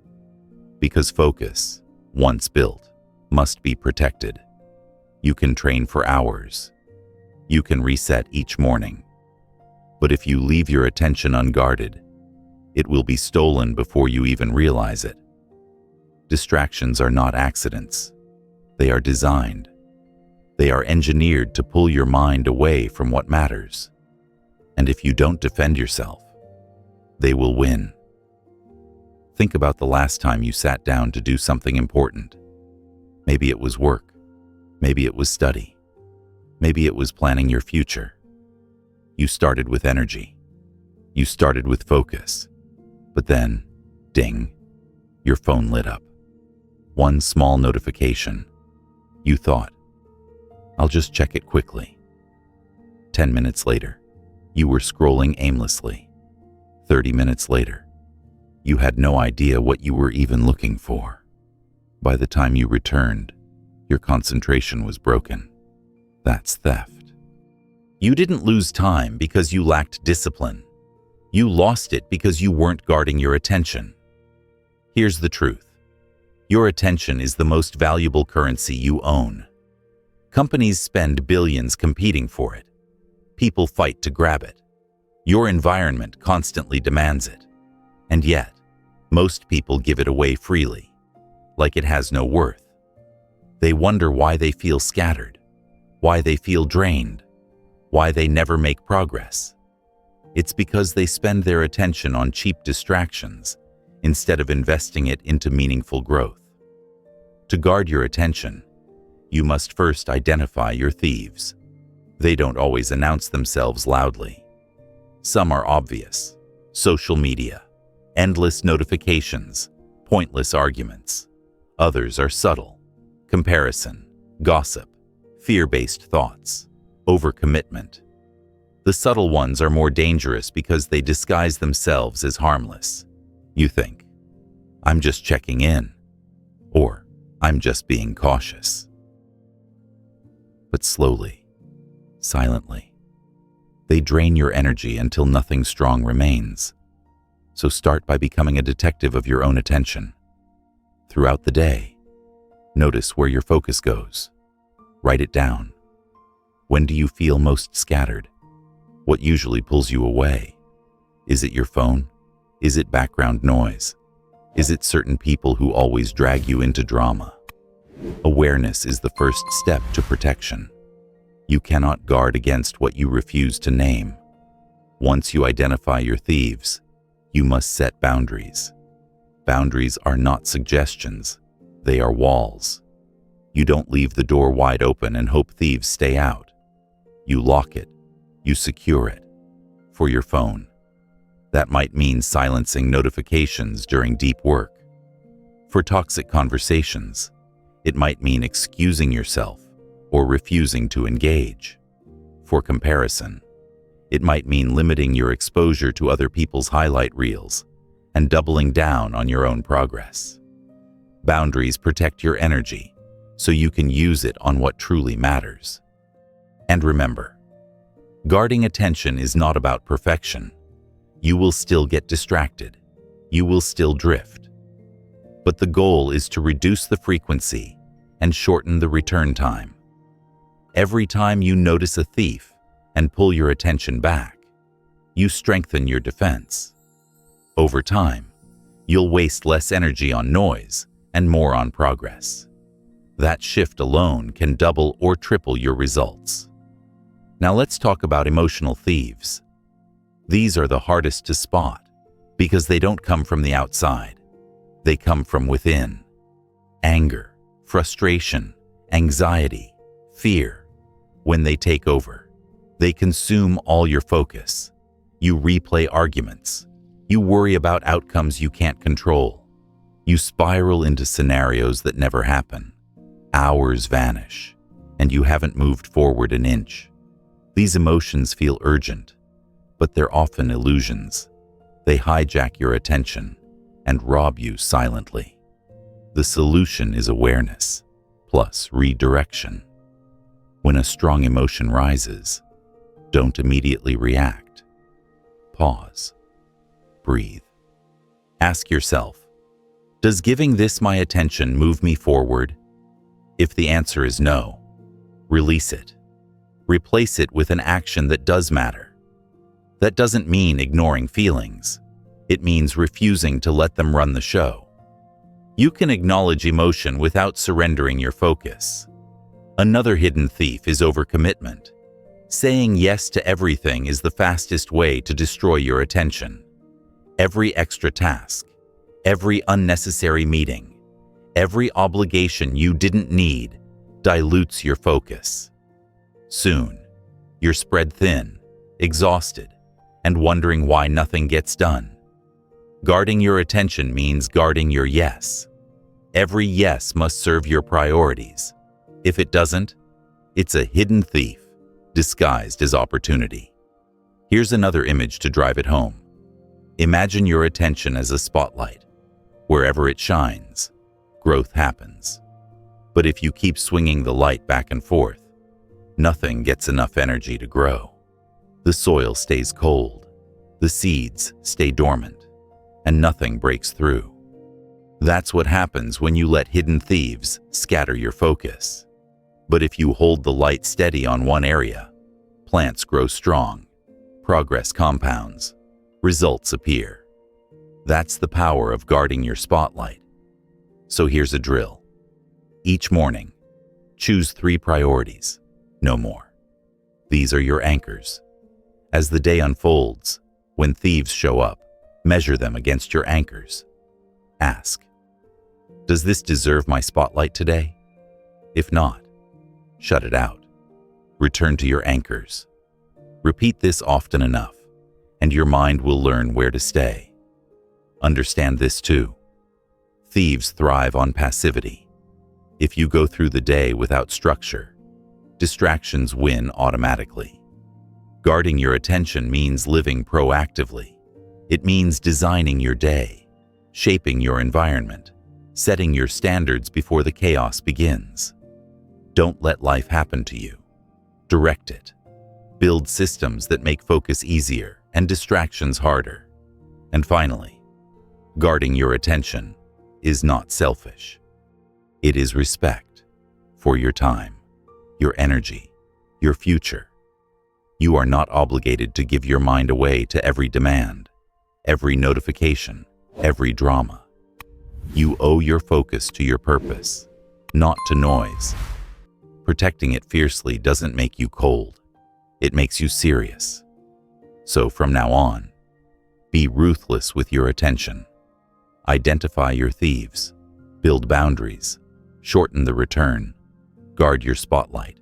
Because focus, once built, must be protected. You can train for hours. You can reset each morning. But if you leave your attention unguarded, it will be stolen before you even realize it. Distractions are not accidents. They are designed. They are engineered to pull your mind away from what matters. And if you don't defend yourself, they will win. Think about the last time you sat down to do something important. Maybe it was work. Maybe it was study. Maybe it was planning your future. You started with energy. You started with focus. But then, ding, your phone lit up. One small notification. You thought, I'll just check it quickly. 10 minutes later, you were scrolling aimlessly. 30 minutes later, you had no idea what you were even looking for. By the time you returned, your concentration was broken. That's theft. You didn't lose time because you lacked discipline. You lost it because you weren't guarding your attention. Here's the truth. Your attention is the most valuable currency you own. Companies spend billions competing for it. People fight to grab it. Your environment constantly demands it. And yet, most people give it away freely, like it has no worth. They wonder why they feel scattered, why they feel drained, why they never make progress. It's because they spend their attention on cheap distractions instead of investing it into meaningful growth. To guard your attention, you must first identify your thieves. They don't always announce themselves loudly. Some are obvious: social media, endless notifications, pointless arguments. Others are subtle: comparison, gossip, fear-based thoughts, overcommitment. The subtle ones are more dangerous because they disguise themselves as harmless. You think, I'm just checking in, or I'm just being cautious. But slowly, silently, they drain your energy until nothing strong remains. So start by becoming a detective of your own attention. Throughout the day, notice where your focus goes. Write it down. When do you feel most scattered? What usually pulls you away? Is it your phone? Is it background noise? Is it certain people who always drag you into drama? Awareness is the first step to protection. You cannot guard against what you refuse to name. Once you identify your thieves, you must set boundaries. Boundaries are not suggestions, they are walls. You don't leave the door wide open and hope thieves stay out. You lock it, you secure it. For your phone, that might mean silencing notifications during deep work. For toxic conversations, it might mean excusing yourself or refusing to engage. For comparison, it might mean limiting your exposure to other people's highlight reels and doubling down on your own progress. Boundaries protect your energy so you can use it on what truly matters. And remember, guarding attention is not about perfection. You will still get distracted. You will still drift. But the goal is to reduce the frequency and shorten the return time. Every time you notice a thief and pull your attention back, you strengthen your defense. Over time, you'll waste less energy on noise and more on progress. That shift alone can double or triple your results. Now let's talk about emotional thieves. These are the hardest to spot because they don't come from the outside. They come from within. Anger, frustration, anxiety, fear. When they take over, they consume all your focus. You replay arguments. You worry about outcomes you can't control. You spiral into scenarios that never happen. Hours vanish, and you haven't moved forward an inch. These emotions feel urgent, but they're often illusions. They hijack your attention and rob you silently. The solution is awareness, plus redirection. When a strong emotion rises, don't immediately react. Pause. Breathe. Ask yourself, does giving this my attention move me forward? If the answer is no, release it. Replace it with an action that does matter. That doesn't mean ignoring feelings. It means refusing to let them run the show. You can acknowledge emotion without surrendering your focus. Another hidden thief is overcommitment. Saying yes to everything is the fastest way to destroy your attention. Every extra task, every unnecessary meeting, every obligation you didn't need dilutes your focus. Soon, you're spread thin, exhausted, and wondering why nothing gets done. Guarding your attention means guarding your yes. Every yes must serve your priorities. If it doesn't, it's a hidden thief disguised as opportunity. Here's another image to drive it home. Imagine your attention as a spotlight. Wherever it shines, growth happens. But if you keep swinging the light back and forth, nothing gets enough energy to grow. The soil stays cold, the seeds stay dormant, and nothing breaks through. That's what happens when you let hidden thieves scatter your focus. But if you hold the light steady on one area, plants grow strong, progress compounds, results appear. That's the power of guarding your spotlight. So here's a drill. Each morning, choose 3 priorities, no more. These are your anchors. As the day unfolds, when thieves show up, measure them against your anchors. Ask, does this deserve my spotlight today? If not, shut it out. Return to your anchors. Repeat this often enough, and your mind will learn where to stay. Understand this too. Thieves thrive on passivity. If you go through the day without structure, distractions win automatically. Guarding your attention means living proactively. It means designing your day, shaping your environment, setting your standards before the chaos begins. Don't let life happen to you. Direct it. Build systems that make focus easier and distractions harder. And finally, guarding your attention is not selfish. It is respect for your time, your energy, your future. You are not obligated to give your mind away to every demand, every notification, every drama. You owe your focus to your purpose, not to noise. Protecting it fiercely doesn't make you cold. It makes you serious. So from now on, be ruthless with your attention. Identify your thieves, build boundaries, shorten the return, guard your spotlight,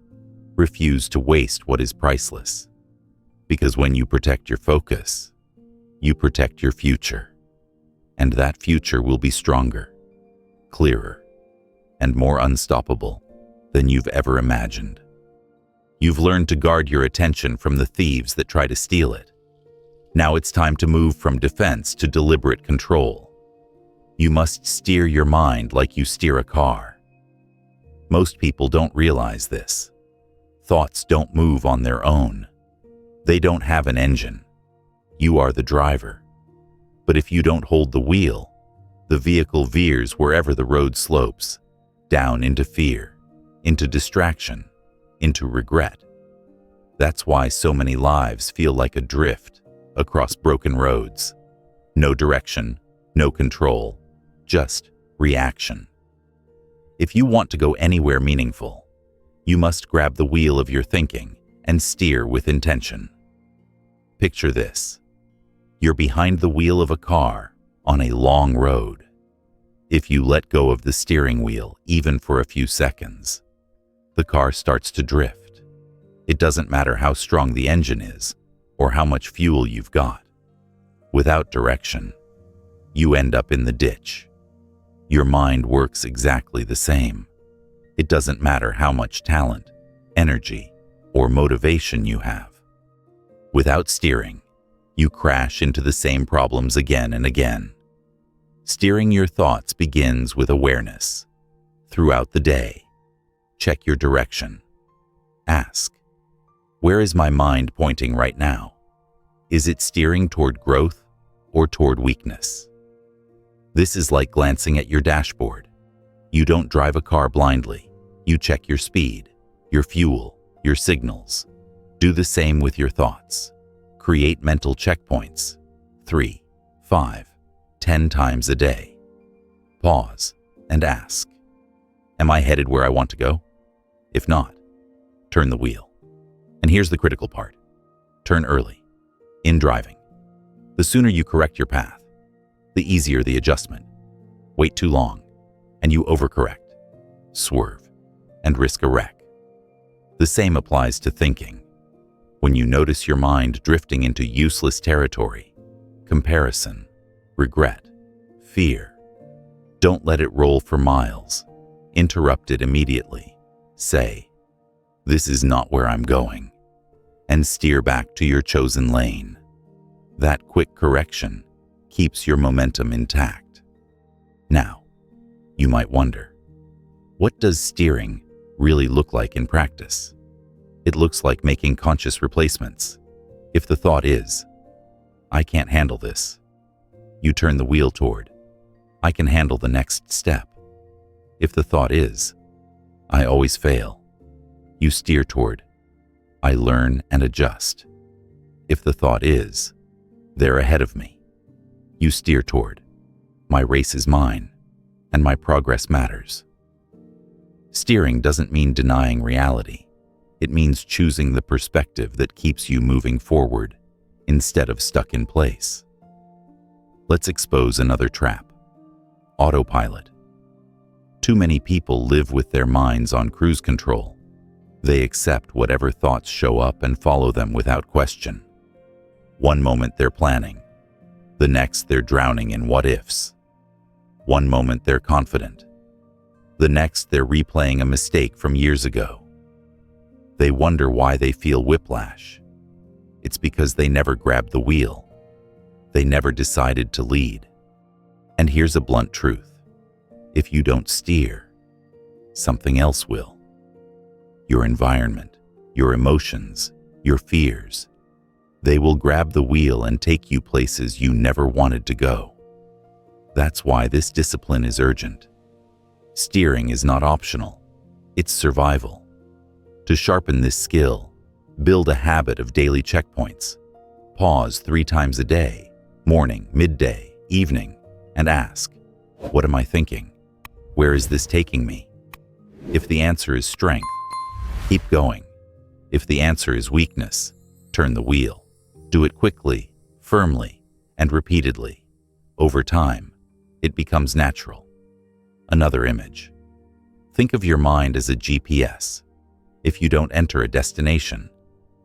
refuse to waste what is priceless. Because when you protect your focus, you protect your future. And that future will be stronger, clearer, and more unstoppable than you've ever imagined. You've learned to guard your attention from the thieves that try to steal it. Now it's time to move from defense to deliberate control. You must steer your mind like you steer a car. Most people don't realize this. Thoughts don't move on their own. They don't have an engine. You are the driver. But if you don't hold the wheel, the vehicle veers wherever the road slopes, down into fear, into distraction, into regret. That's why so many lives feel like adrift across broken roads. No direction, no control, just reaction. If you want to go anywhere meaningful, you must grab the wheel of your thinking and steer with intention. Picture this. You're behind the wheel of a car on a long road. If you let go of the steering wheel, even for a few seconds, the car starts to drift. It doesn't matter how strong the engine is or how much fuel you've got. Without direction, you end up in the ditch. Your mind works exactly the same. It doesn't matter how much talent, energy, or motivation you have. Without steering, you crash into the same problems again and again. Steering your thoughts begins with awareness. Throughout the day, check your direction. Ask, where is my mind pointing right now? Is it steering toward growth or toward weakness? This is like glancing at your dashboard. You don't drive a car blindly. You check your speed, your fuel, your signals. Do the same with your thoughts. Create mental checkpoints, 3, 5, 10 times a day. Pause and ask, am I headed where I want to go? If not, turn the wheel. And here's the critical part. Turn early, in driving. The sooner you correct your path, the easier the adjustment. Wait too long, and you overcorrect, swerve, and risk a wreck. The same applies to thinking. When you notice your mind drifting into useless territory, comparison, regret, fear, don't let it roll for miles. Interrupt it immediately. Say, this is not where I'm going, and steer back to your chosen lane. That quick correction keeps your momentum intact. Now, you might wonder, what does steering really look like in practice? It looks like making conscious replacements. If the thought is, I can't handle this, you turn the wheel toward, I can handle the next step. If the thought is, I always fail, you steer toward, I learn and adjust. If the thought is, they're ahead of me, you steer toward, my race is mine, and my progress matters. Steering doesn't mean denying reality. It means choosing the perspective that keeps you moving forward instead of stuck in place. Let's expose another trap. Autopilot. Too many people live with their minds on cruise control. They accept whatever thoughts show up and follow them without question. One moment they're planning. The next they're drowning in what-ifs. One moment they're confident. The next they're replaying a mistake from years ago. They wonder why they feel whiplash. It's because they never grabbed the wheel. They never decided to lead. And here's a blunt truth. If you don't steer, something else will. Your environment, your emotions, your fears. They will grab the wheel and take you places you never wanted to go. That's why this discipline is urgent. Steering is not optional. It's survival. To sharpen this skill, build a habit of daily checkpoints. Pause 3 times a day, morning, midday, evening, and ask, what am I thinking? Where is this taking me? If the answer is strength, keep going. If the answer is weakness, turn the wheel. Do it quickly, firmly, and repeatedly. Over time, it becomes natural. Another image. Think of your mind as a GPS. If you don't enter a destination,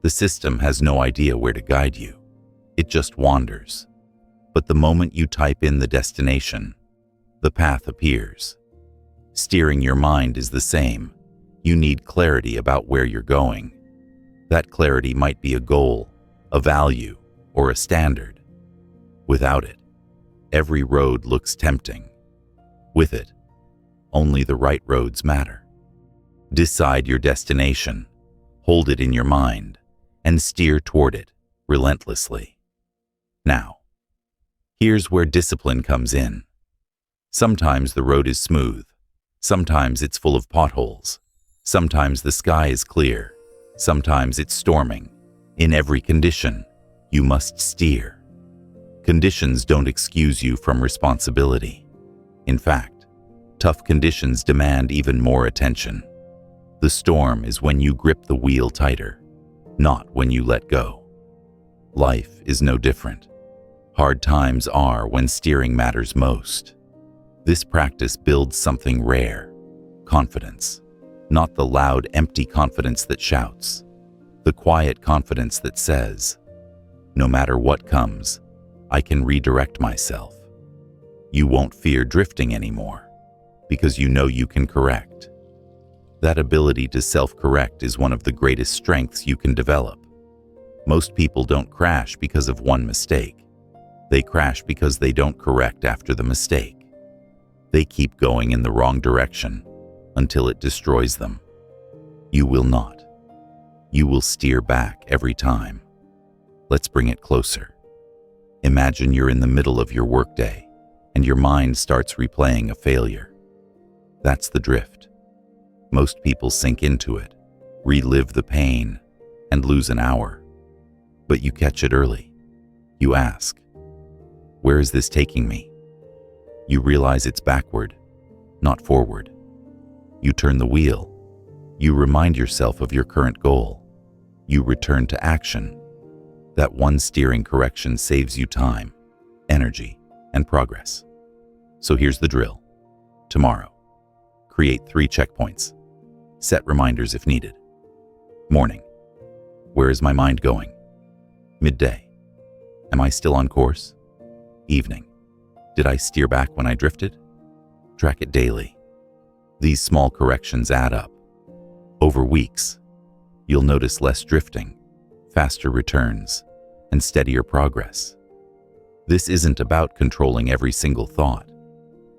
the system has no idea where to guide you. It just wanders. But the moment you type in the destination, the path appears. Steering your mind is the same. You need clarity about where you're going. That clarity might be a goal, a value, or a standard. Without it, every road looks tempting. With it, only the right roads matter. Decide your destination, hold it in your mind, and steer toward it relentlessly. Now, here's where discipline comes in. Sometimes the road is smooth. Sometimes it's full of potholes. Sometimes the sky is clear. Sometimes it's storming. In every condition, you must steer. Conditions don't excuse you from responsibility. In fact, tough conditions demand even more attention. The storm is when you grip the wheel tighter, not when you let go. Life is no different. Hard times are when steering matters most. This practice builds something rare, confidence. Not the loud, empty confidence that shouts. The quiet confidence that says, no matter what comes, I can redirect myself. You won't fear drifting anymore, because you know you can correct. That ability to self-correct is one of the greatest strengths you can develop. Most people don't crash because of one mistake. They crash because they don't correct after the mistake. They keep going in the wrong direction until it destroys them. You will not. You will steer back every time. Let's bring it closer. Imagine you're in the middle of your workday and your mind starts replaying a failure. That's the drift. Most people sink into it, relive the pain, and lose an hour. But you catch it early. You ask, where is this taking me? You realize it's backward, not forward. You turn the wheel. You remind yourself of your current goal. You return to action. That one steering correction saves you time, energy, and progress. So here's the drill. Tomorrow, create 3 checkpoints. Set reminders if needed. Morning. Where is my mind going? Midday. Am I still on course? Evening. Did I steer back when I drifted? Track it daily. These small corrections add up. Over weeks, you'll notice less drifting, faster returns, and steadier progress. This isn't about controlling every single thought.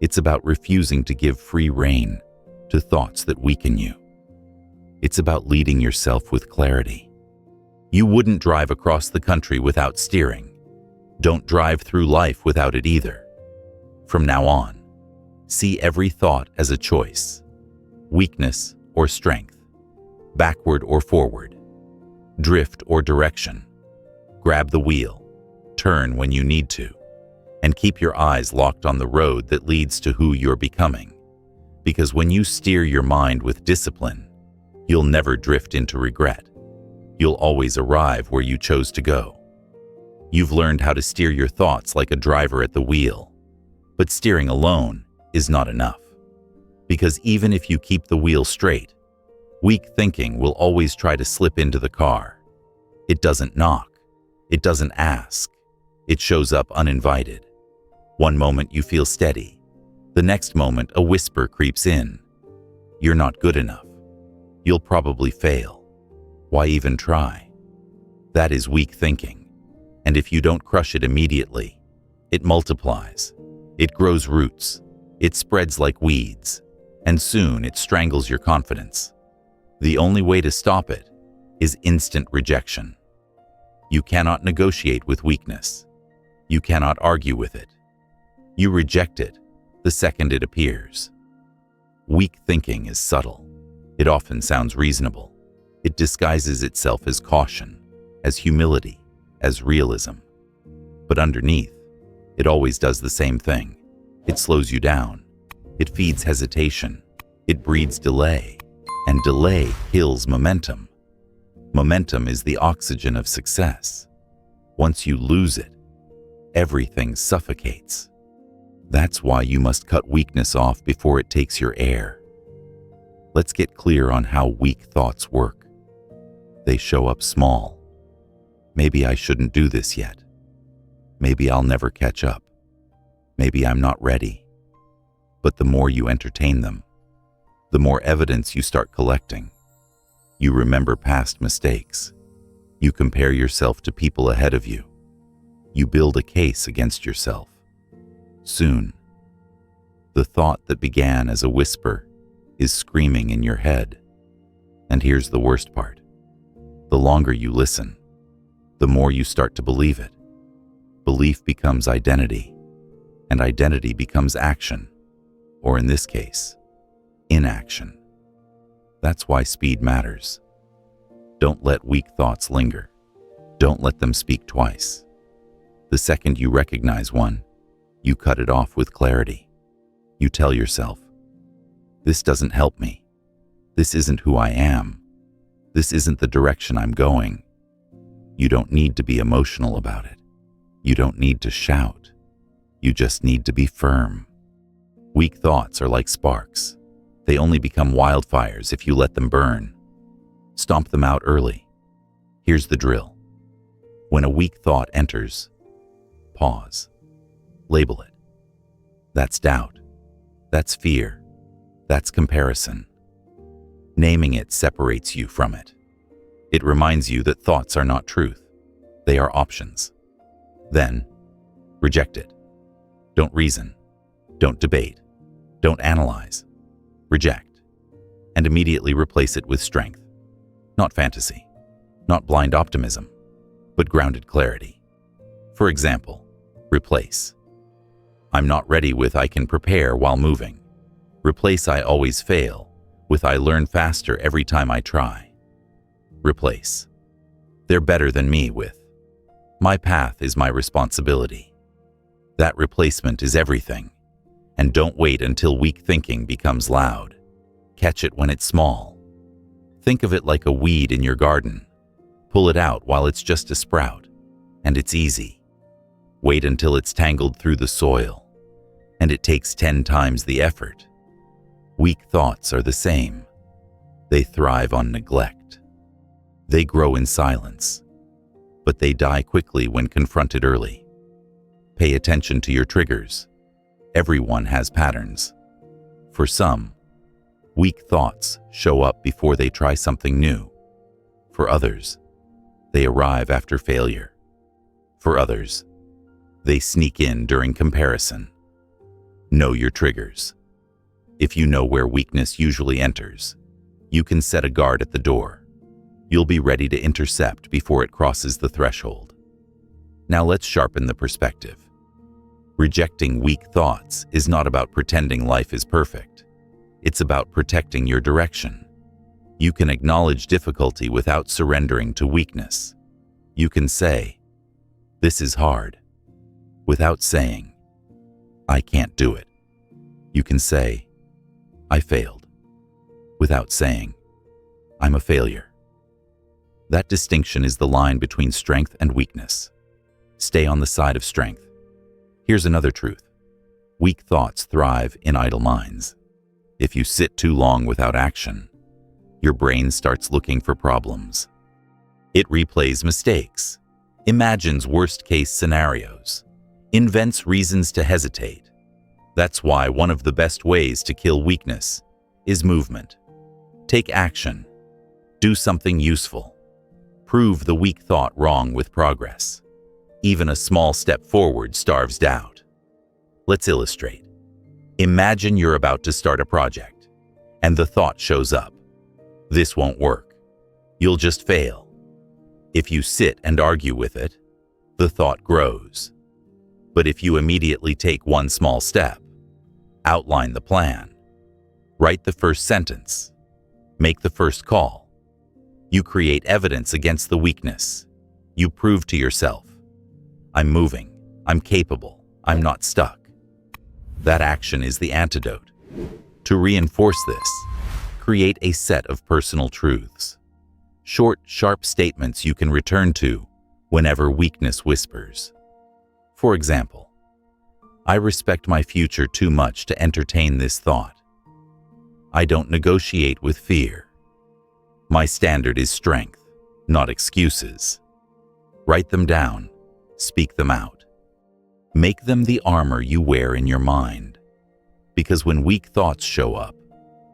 It's about refusing to give free rein to thoughts that weaken you. It's about leading yourself with clarity. You wouldn't drive across the country without steering. Don't drive through life without it either. From now on, see every thought as a choice. Weakness or strength. Backward or forward. Drift or direction. Grab the wheel. Turn when you need to. And keep your eyes locked on the road that leads to who you're becoming. Because when you steer your mind with discipline, you'll never drift into regret. You'll always arrive where you chose to go. You've learned how to steer your thoughts like a driver at the wheel. But steering alone is not enough. Because even if you keep the wheel straight, weak thinking will always try to slip into the car. It doesn't knock. It doesn't ask. It shows up uninvited. One moment you feel steady. The next moment a whisper creeps in. You're not good enough. You'll probably fail. Why even try? That is weak thinking. And if you don't crush it immediately, it multiplies. It grows roots. It spreads like weeds. And soon it strangles your confidence. The only way to stop it is instant rejection. You cannot negotiate with weakness. You cannot argue with it. You reject it the second it appears. Weak thinking is subtle. It often sounds reasonable. It disguises itself as caution, as humility, as realism. But underneath, it always does the same thing. It slows you down. It feeds hesitation. It breeds delay. And delay kills momentum. Momentum is the oxygen of success. Once you lose it, everything suffocates. That's why you must cut weakness off before it takes your air. Let's get clear on how weak thoughts work. They show up small. Maybe I shouldn't do this yet. Maybe I'll never catch up. Maybe I'm not ready. But the more you entertain them, the more evidence you start collecting. You remember past mistakes. You compare yourself to people ahead of you. You build a case against yourself. Soon, the thought that began as a whisper is screaming in your head. And here's the worst part. The longer you listen, the more you start to believe it. Belief becomes identity, and identity becomes action, or in this case, inaction. That's why speed matters. Don't let weak thoughts linger. Don't let them speak twice. The second you recognize one, you cut it off with clarity. You tell yourself, this doesn't help me. This isn't who I am. This isn't the direction I'm going. You don't need to be emotional about it. You don't need to shout. You just need to be firm. Weak thoughts are like sparks. They only become wildfires if you let them burn. Stomp them out early. Here's the drill. When a weak thought enters, pause. Label it. That's doubt. That's fear. That's comparison. Naming it separates you from it. It reminds you that thoughts are not truth. They are options. Then, reject it. Don't reason. Don't debate. Don't analyze. Reject. And immediately replace it with strength. Not fantasy. Not blind optimism. But grounded clarity. For example, replace. I'm not ready with I can prepare while moving. Replace I always fail with I learn faster every time I try. Replace. They're better than me with my path is my responsibility. That replacement is everything. And don't wait until weak thinking becomes loud. Catch it when it's small. Think of it like a weed in your garden. Pull it out while it's just a sprout, and it's easy. Wait until it's tangled through the soil, and it takes 10 times the effort. Weak thoughts are the same. They thrive on neglect. They grow in silence, but they die quickly when confronted early. Pay attention to your triggers. Everyone has patterns. For some, weak thoughts show up before they try something new. For others, they arrive after failure. For others, they sneak in during comparison. Know your triggers. If you know where weakness usually enters, you can set a guard at the door. You'll be ready to intercept before it crosses the threshold. Now let's sharpen the perspective. Rejecting weak thoughts is not about pretending life is perfect. It's about protecting your direction. You can acknowledge difficulty without surrendering to weakness. You can say, "This is hard," without saying, "I can't do it." You can say, "I failed," without saying, "I'm a failure." That distinction is the line between strength and weakness. Stay on the side of strength. Here's another truth. Weak thoughts thrive in idle minds. If you sit too long without action, your brain starts looking for problems. It replays mistakes, imagines worst-case scenarios, invents reasons to hesitate. That's why one of the best ways to kill weakness is movement. Take action. Do something useful. Prove the weak thought wrong with progress. Even a small step forward starves doubt. Let's illustrate. Imagine you're about to start a project, and the thought shows up. This won't work. You'll just fail. If you sit and argue with it, the thought grows. But if you immediately take one small step, outline the plan, write the first sentence, make the first call, You create evidence against the weakness. You prove to yourself, I'm moving, I'm capable, I'm not stuck. That action is the antidote. To reinforce this, create a set of personal truths. Short, sharp statements you can return to whenever weakness whispers. For example, I respect my future too much to entertain this thought. I don't negotiate with fear. My standard is strength, not excuses. Write them down, speak them out. Make them the armor you wear in your mind. Because when weak thoughts show up,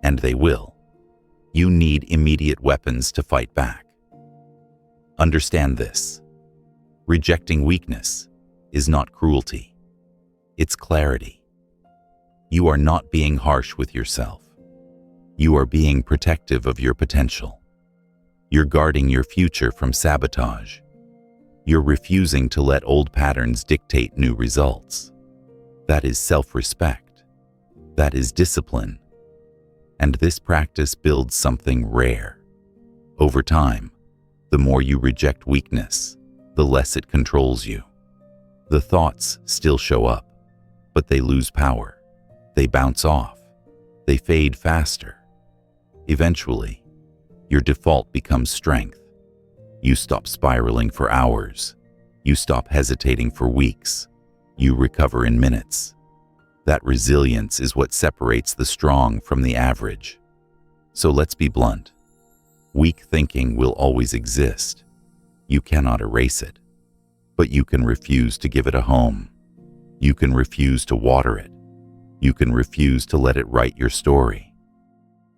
and they will, you need immediate weapons to fight back. Understand this. Rejecting weakness is not cruelty. It's clarity. You are not being harsh with yourself. You are being protective of your potential. You're guarding your future from sabotage. You're refusing to let old patterns dictate new results. That is self-respect. That is discipline. And this practice builds something rare. Over time, the more you reject weakness, the less it controls you. The thoughts still show up, but they lose power. They bounce off. They fade faster. Eventually, your default becomes strength. You stop spiraling for hours. You stop hesitating for weeks. You recover in minutes. That resilience is what separates the strong from the average. So let's be blunt. Weak thinking will always exist. You cannot erase it. But you can refuse to give it a home. You can refuse to water it. You can refuse to let it write your story.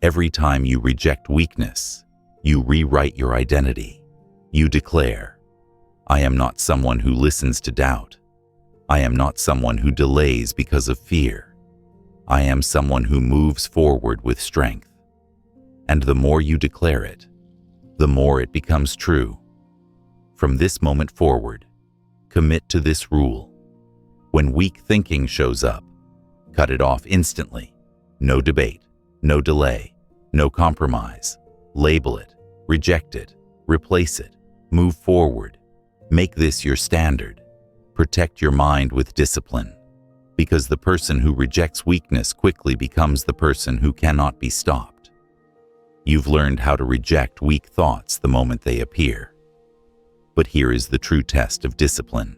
Every time you reject weakness, you rewrite your identity. You declare, I am not someone who listens to doubt. I am not someone who delays because of fear. I am someone who moves forward with strength. And the more you declare it, the more it becomes true. From this moment forward, commit to this rule. When weak thinking shows up, cut it off instantly. No debate, no delay, no compromise. Label it, reject it, replace it, move forward. Make this your standard. Protect your mind with discipline, because the person who rejects weakness quickly becomes the person who cannot be stopped. You've learned how to reject weak thoughts the moment they appear. But here is the true test of discipline.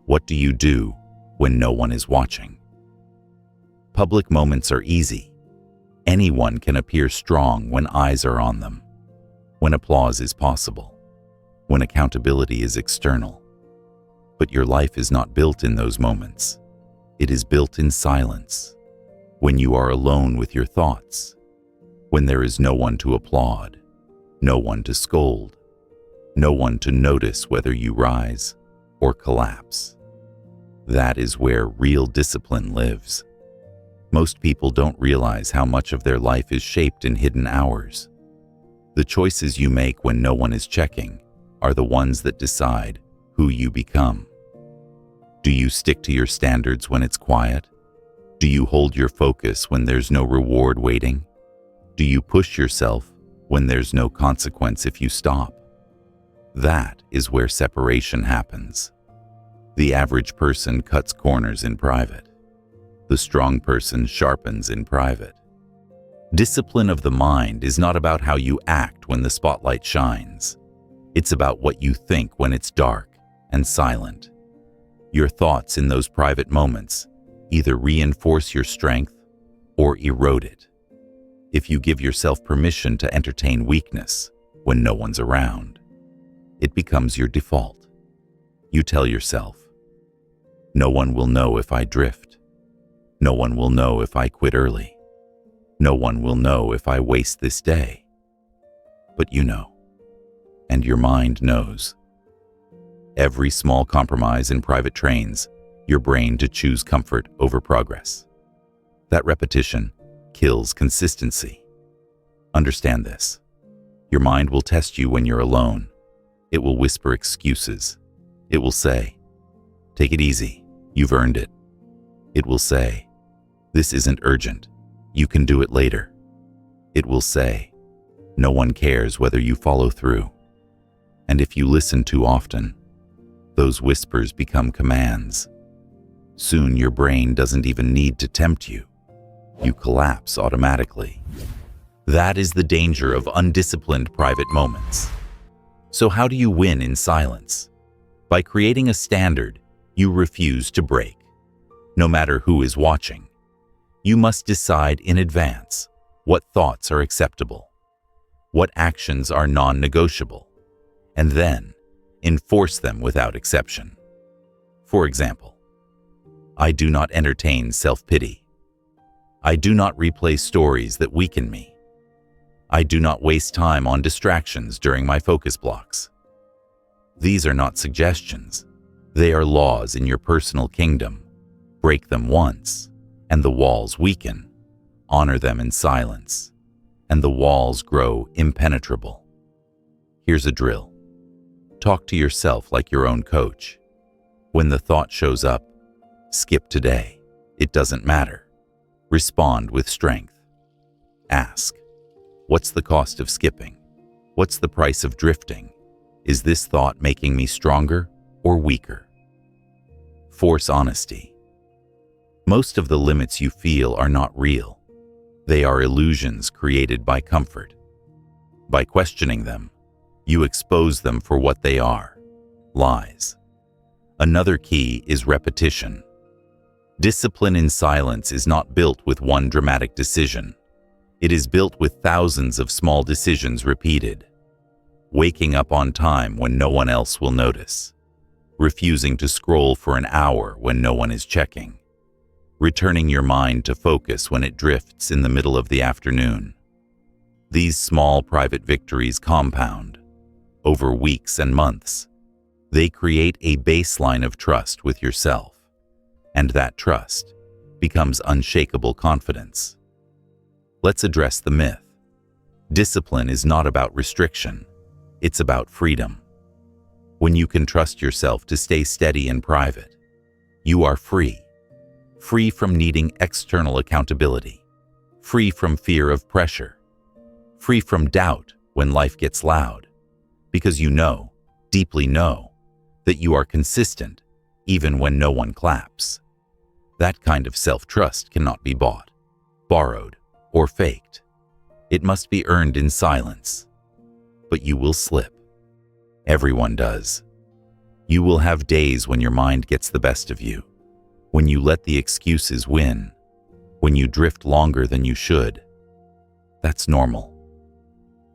What do you do when no one is watching? Public moments are easy. Anyone can appear strong when eyes are on them, when applause is possible, when accountability is external. But your life is not built in those moments. It is built in silence, when you are alone with your thoughts, when there is no one to applaud, no one to scold, no one to notice whether you rise or collapse. That is where real discipline lives. Most people don't realize how much of their life is shaped in hidden hours. The choices you make when no one is checking are the ones that decide who you become. Do you stick to your standards when it's quiet? Do you hold your focus when there's no reward waiting? Do you push yourself when there's no consequence if you stop? That is where separation happens. The average person cuts corners in private. The strong person sharpens in private. Discipline of the mind is not about how you act when the spotlight shines. It's about what you think when it's dark and silent. Your thoughts in those private moments either reinforce your strength or erode it. If you give yourself permission to entertain weakness when no one's around, it becomes your default. You tell yourself, no one will know if I drift. No one will know if I quit early. No one will know if I waste this day. But you know, and your mind knows. Every small compromise in private trains your brain to choose comfort over progress. That repetition kills consistency. Understand this. Your mind will test you when you're alone. It will whisper excuses. It will say, take it easy, you've earned it. It will say, this isn't urgent, you can do it later. It will say, No one cares whether you follow through. And if you listen too often, those whispers become commands. Soon your brain doesn't even need to tempt you. You collapse automatically. That is the danger of undisciplined private moments. So how do you win in silence? By creating a standard you refuse to break, no matter who is watching. You must decide in advance what thoughts are acceptable, what actions are non-negotiable, and then enforce them without exception. For example, I do not entertain self-pity. I do not replay stories that weaken me. I do not waste time on distractions during my focus blocks. These are not suggestions. They are laws in your personal kingdom. Break them once, and the walls weaken. Honor them in silence, and the walls grow impenetrable. Here's a drill. Talk to yourself like your own coach. When the thought shows up, skip today. It doesn't matter. Respond with strength. Ask, what's the cost of skipping? What's the price of drifting? Is this thought making me stronger or weaker? Force honesty. Most of the limits you feel are not real. They are illusions created by comfort. By questioning them, you expose them for what they are, lies. Another key is repetition. Discipline in silence is not built with one dramatic decision. It is built with thousands of small decisions repeated. Waking up on time when no one else will notice. Refusing to scroll for an hour when no one is checking. Returning your mind to focus when it drifts in the middle of the afternoon. These small private victories compound over weeks and months. They create a baseline of trust with yourself. And that trust becomes unshakable confidence. Let's address the myth. Discipline is not about restriction. It's about freedom. When you can trust yourself to stay steady in private, you are free. Free from needing external accountability. Free from fear of pressure. Free from doubt when life gets loud. Because you know, deeply know, that you are consistent even when no one claps. That kind of self-trust cannot be bought, borrowed, or faked. It must be earned in silence. But you will slip. Everyone does. You will have days when your mind gets the best of you, when you let the excuses win, when you drift longer than you should. That's normal.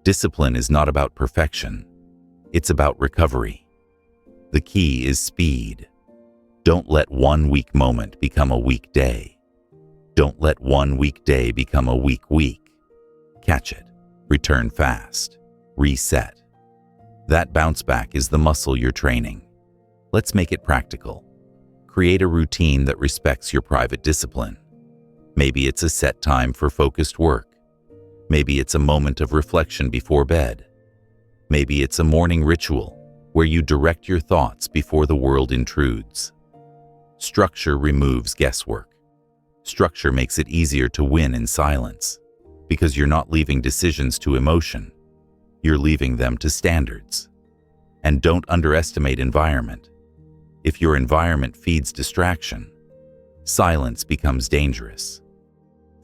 Discipline is not about perfection. It's about recovery. The key is speed. Don't let one weak moment become a weak day. Don't let one weak day become a weak week. Catch it. Return fast. Reset. That bounce back is the muscle you're training. Let's make it practical. Create a routine that respects your private discipline. Maybe it's a set time for focused work. Maybe it's a moment of reflection before bed. Maybe it's a morning ritual where you direct your thoughts before the world intrudes. Structure removes guesswork. Structure makes it easier to win in silence, because you're not leaving decisions to emotion. You're leaving them to standards. And don't underestimate environment. If your environment feeds distraction, silence becomes dangerous.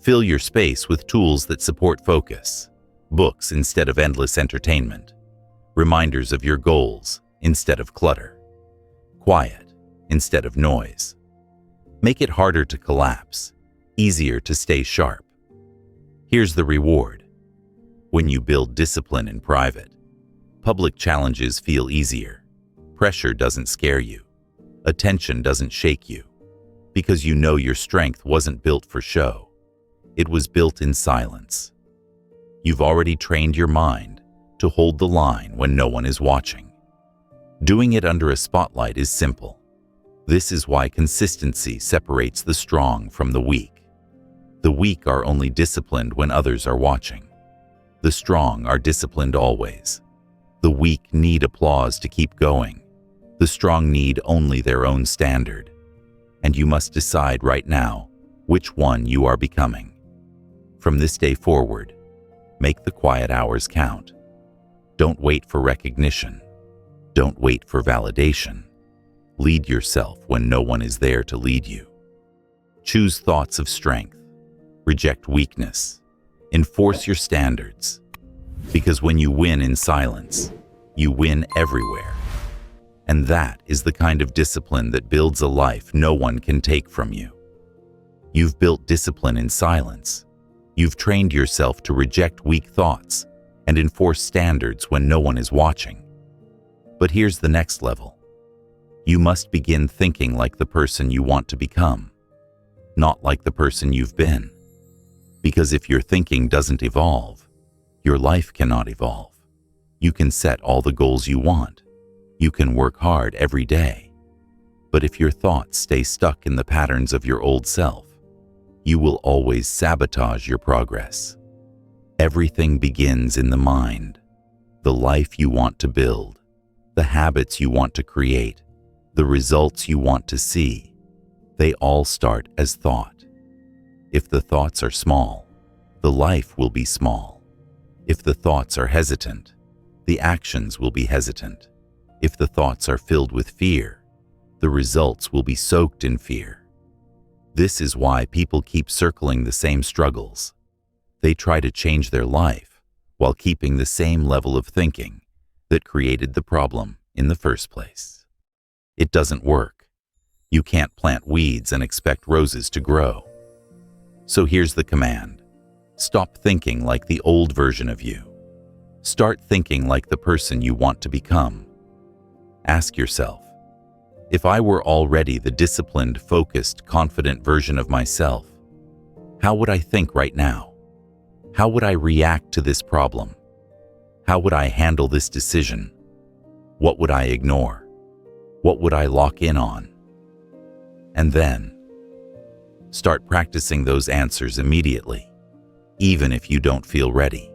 Fill your space with tools that support focus, books instead of endless entertainment, reminders of your goals instead of clutter, quiet instead of noise. Make it harder to collapse, easier to stay sharp. Here's the reward. When you build discipline in private, public challenges feel easier. Pressure doesn't scare you. Attention doesn't shake you. Because you know your strength wasn't built for show. It was built in silence. You've already trained your mind to hold the line when no one is watching. Doing it under a spotlight is simple. This is why consistency separates the strong from the weak. The weak are only disciplined when others are watching. The strong are disciplined always. The weak need applause to keep going. The strong need only their own standard. And you must decide right now which one you are becoming. From this day forward, Make the quiet hours count. Don't wait for recognition. Don't wait for validation. Lead yourself when no one is there to lead you. Choose thoughts of strength. Reject weakness. Enforce your standards. Because when you win in silence, you win everywhere. And that is the kind of discipline that builds a life no one can take from you. You've built discipline in silence. You've trained yourself to reject weak thoughts and enforce standards when no one is watching. But here's the next level. You must begin thinking like the person you want to become, not like the person you've been. Because if your thinking doesn't evolve, your life cannot evolve. You can set all the goals you want. You can work hard every day. But if your thoughts stay stuck in the patterns of your old self, you will always sabotage your progress. Everything begins in the mind. The life you want to build, the habits you want to create, the results you want to see, they all start as thought. If the thoughts are small, the life will be small. If the thoughts are hesitant, the actions will be hesitant. If the thoughts are filled with fear, the results will be soaked in fear. This is why people keep circling the same struggles. They try to change their life while keeping the same level of thinking that created the problem in the first place. It doesn't work. You can't plant weeds and expect roses to grow. So here's the command. Stop thinking like the old version of you. Start thinking like the person you want to become. Ask yourself, if I were already the disciplined, focused, confident version of myself, how would I think right now? How would I react to this problem? How would I handle this decision? What would I ignore? What would I lock in on? And then, start practicing those answers immediately, even if you don't feel ready,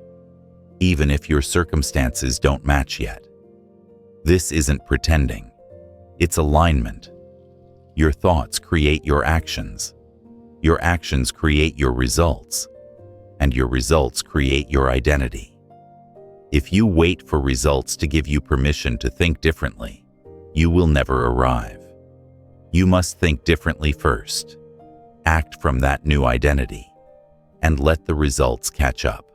even if your circumstances don't match yet. This isn't pretending. It's alignment. Your thoughts create your actions. Your actions create your results. And your results create your identity. If you wait for results to give you permission to think differently, you will never arrive. You must think differently first. Act from that new identity. And let the results catch up.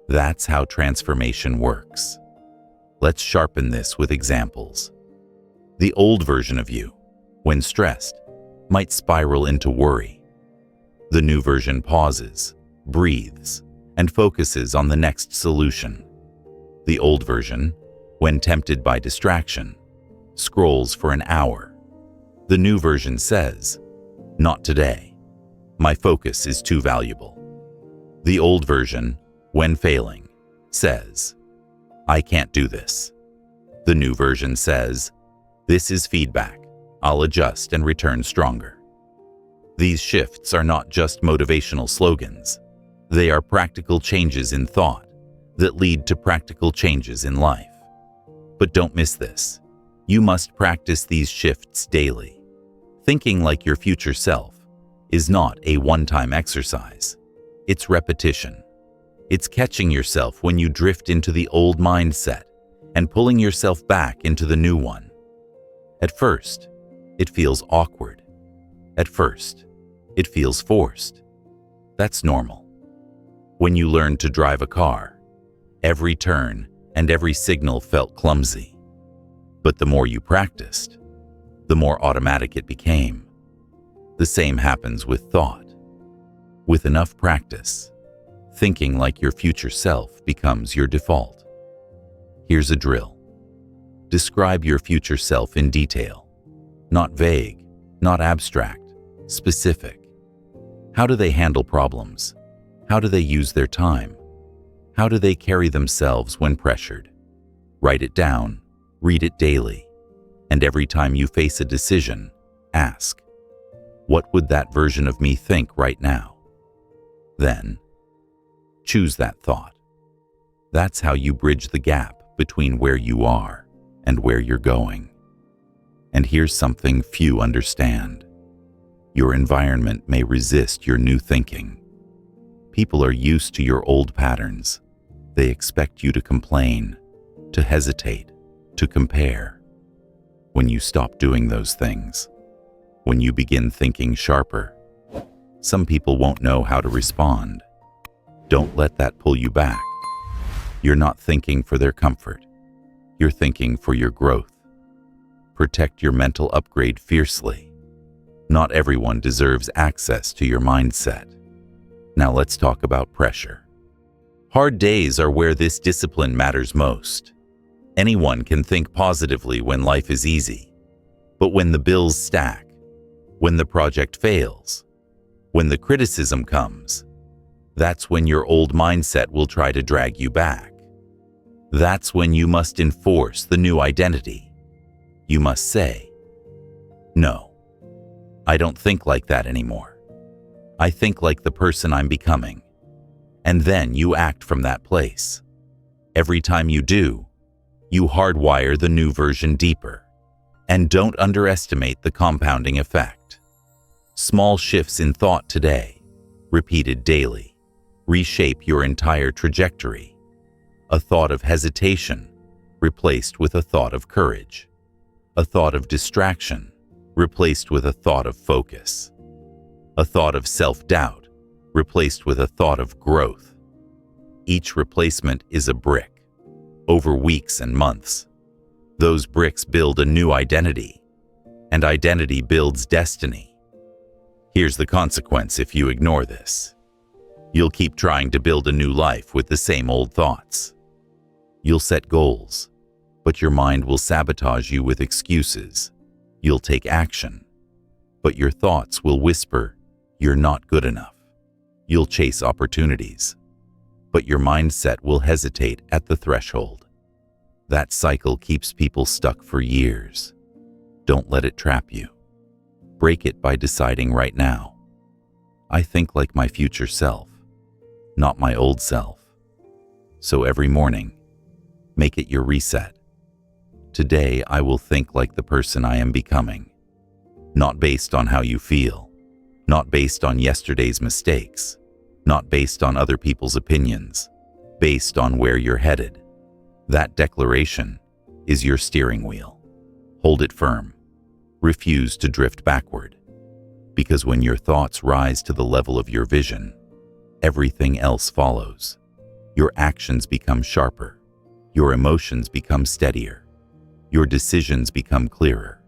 That's how transformation works. Let's sharpen this with examples. The old version of you, when stressed, might spiral into worry. The new version pauses, breathes, and focuses on the next solution. The old version, when tempted by distraction, scrolls for an hour. The new version says, "Not today. My focus is too valuable." The old version, when failing, says, "I can't do this." The new version says, "This is feedback. I'll adjust and return stronger." These shifts are not just motivational slogans. They are practical changes in thought that lead to practical changes in life. But don't miss this. You must practice these shifts daily. Thinking like your future self is not a one-time exercise. It's repetition. It's catching yourself when you drift into the old mindset and pulling yourself back into the new one. At first, it feels awkward. At first, it feels forced. That's normal. When you learned to drive a car, every turn and every signal felt clumsy. But the more you practiced, the more automatic it became. The same happens with thought. With enough practice, thinking like your future self becomes your default. Here's a drill. Describe your future self in detail. Not vague, not abstract, specific. How do they handle problems? How do they use their time? How do they carry themselves when pressured? Write it down, read it daily, and every time you face a decision, ask, what would that version of me think right now? Then, choose that thought. That's how you bridge the gap between where you are and where you're going. And here's something few understand. Your environment may resist your new thinking. People are used to your old patterns. They expect you to complain, to hesitate, to compare. When you stop doing those things, when you begin thinking sharper, some people won't know how to respond. Don't let that pull you back. You're not thinking for their comfort. You're thinking for your growth. Protect your mental upgrade fiercely. Not everyone deserves access to your mindset. Now let's talk about pressure. Hard days are where this discipline matters most. Anyone can think positively when life is easy. But when the bills stack, when the project fails, when the criticism comes, that's when your old mindset will try to drag you back. That's when you must enforce the new identity. You must say, "No, I don't think like that anymore. I think like the person I'm becoming." And then you act from that place. Every time you do, you hardwire the new version deeper. And don't underestimate the compounding effect. Small shifts in thought today, repeated daily, reshape your entire trajectory. A thought of hesitation replaced with a thought of courage. A thought of distraction replaced with a thought of focus. A thought of self-doubt replaced with a thought of growth. Each replacement is a brick. Over weeks and months, those bricks build a new identity, and identity builds destiny. Here's the consequence if you ignore this. You'll keep trying to build a new life with the same old thoughts. You'll set goals, but your mind will sabotage you with excuses. You'll take action, but your thoughts will whisper, "You're not good enough." You'll chase opportunities, but your mindset will hesitate at the threshold. That cycle keeps people stuck for years. Don't let it trap you. Break it by deciding right now, "I think like my future self, not my old self." So every morning, make it your reset. Today, I will think like the person I am becoming. Not based on how you feel, not based on yesterday's mistakes, not based on other people's opinions, based on where you're headed. That declaration is your steering wheel. Hold it firm. Refuse to drift backward. Because when your thoughts rise to the level of your vision, everything else follows. Your actions become sharper. Your emotions become steadier. Your decisions become clearer.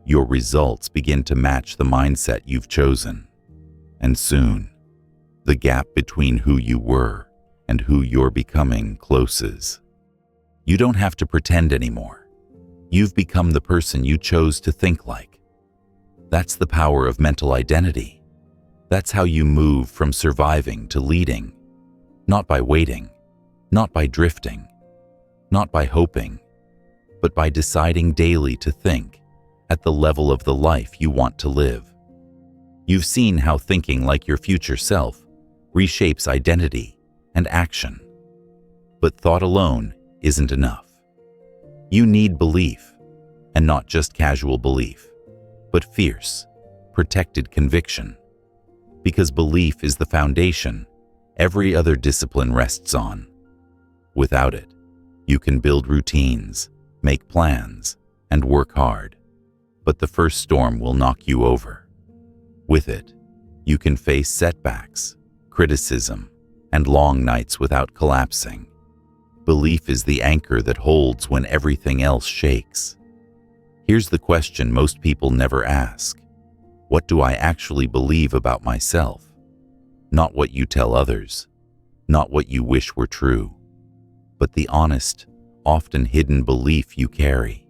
Your results begin to match the mindset you've chosen. And soon, the gap between who you were and who you're becoming closes. You don't have to pretend anymore. You've become the person you chose to think like. That's the power of mental identity. That's how you move from surviving to leading. Not by waiting, not by drifting, not by hoping, but by deciding daily to think at the level of the life you want to live. You've seen how thinking like your future self reshapes identity and action. But thought alone isn't enough. You need belief, and not just casual belief, but fierce, protected conviction. Because belief is the foundation every other discipline rests on. Without it, you can build routines, make plans, and work hard, but the first storm will knock you over. With it, you can face setbacks, criticism, and long nights without collapsing. Belief is the anchor that holds when everything else shakes. Here's the question most people never ask. What do I actually believe about myself? Not what you tell others, not what you wish were true, but the honest, often hidden belief you carry.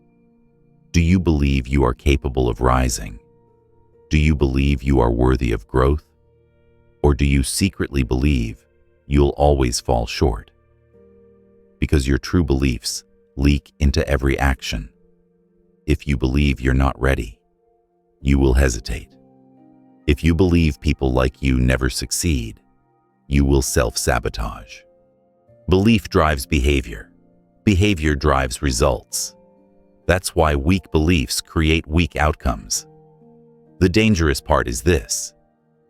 Do you believe you are capable of rising? Do you believe you are worthy of growth? Or do you secretly believe you'll always fall short? Because your true beliefs leak into every action. If you believe you're not ready, you will hesitate. If you believe people like you never succeed, you will self-sabotage. Belief drives behavior. Behavior drives results. That's why weak beliefs create weak outcomes. The dangerous part is this: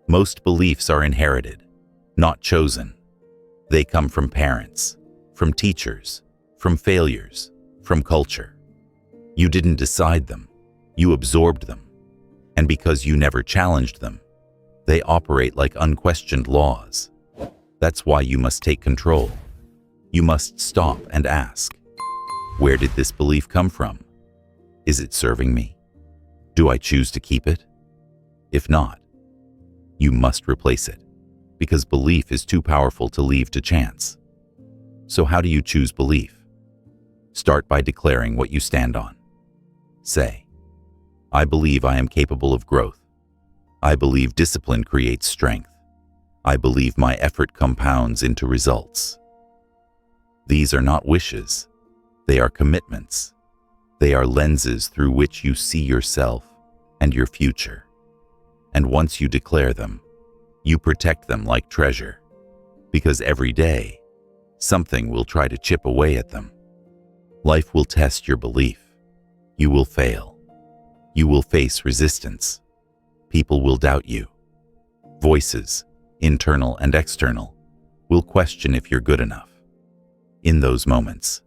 most beliefs are inherited, not chosen. They come from parents, from teachers, from failures, from culture. You didn't decide them, you absorbed them. And because you never challenged them, they operate like unquestioned laws. That's why you must take control. You must stop and ask, where did this belief come from? Is it serving me? Do I choose to keep it? If not, you must replace it, because belief is too powerful to leave to chance. So how do you choose belief? Start by declaring what you stand on. Say, I believe I am capable of growth. I believe discipline creates strength. I believe my effort compounds into results. These are not wishes. They are commitments. They are lenses through which you see yourself and your future. And once you declare them, you protect them like treasure, because every day, something will try to chip away at them. Life will test your belief. You will fail. You will face resistance. People will doubt you. Voices, internal and external, will question if you're good enough. In those moments,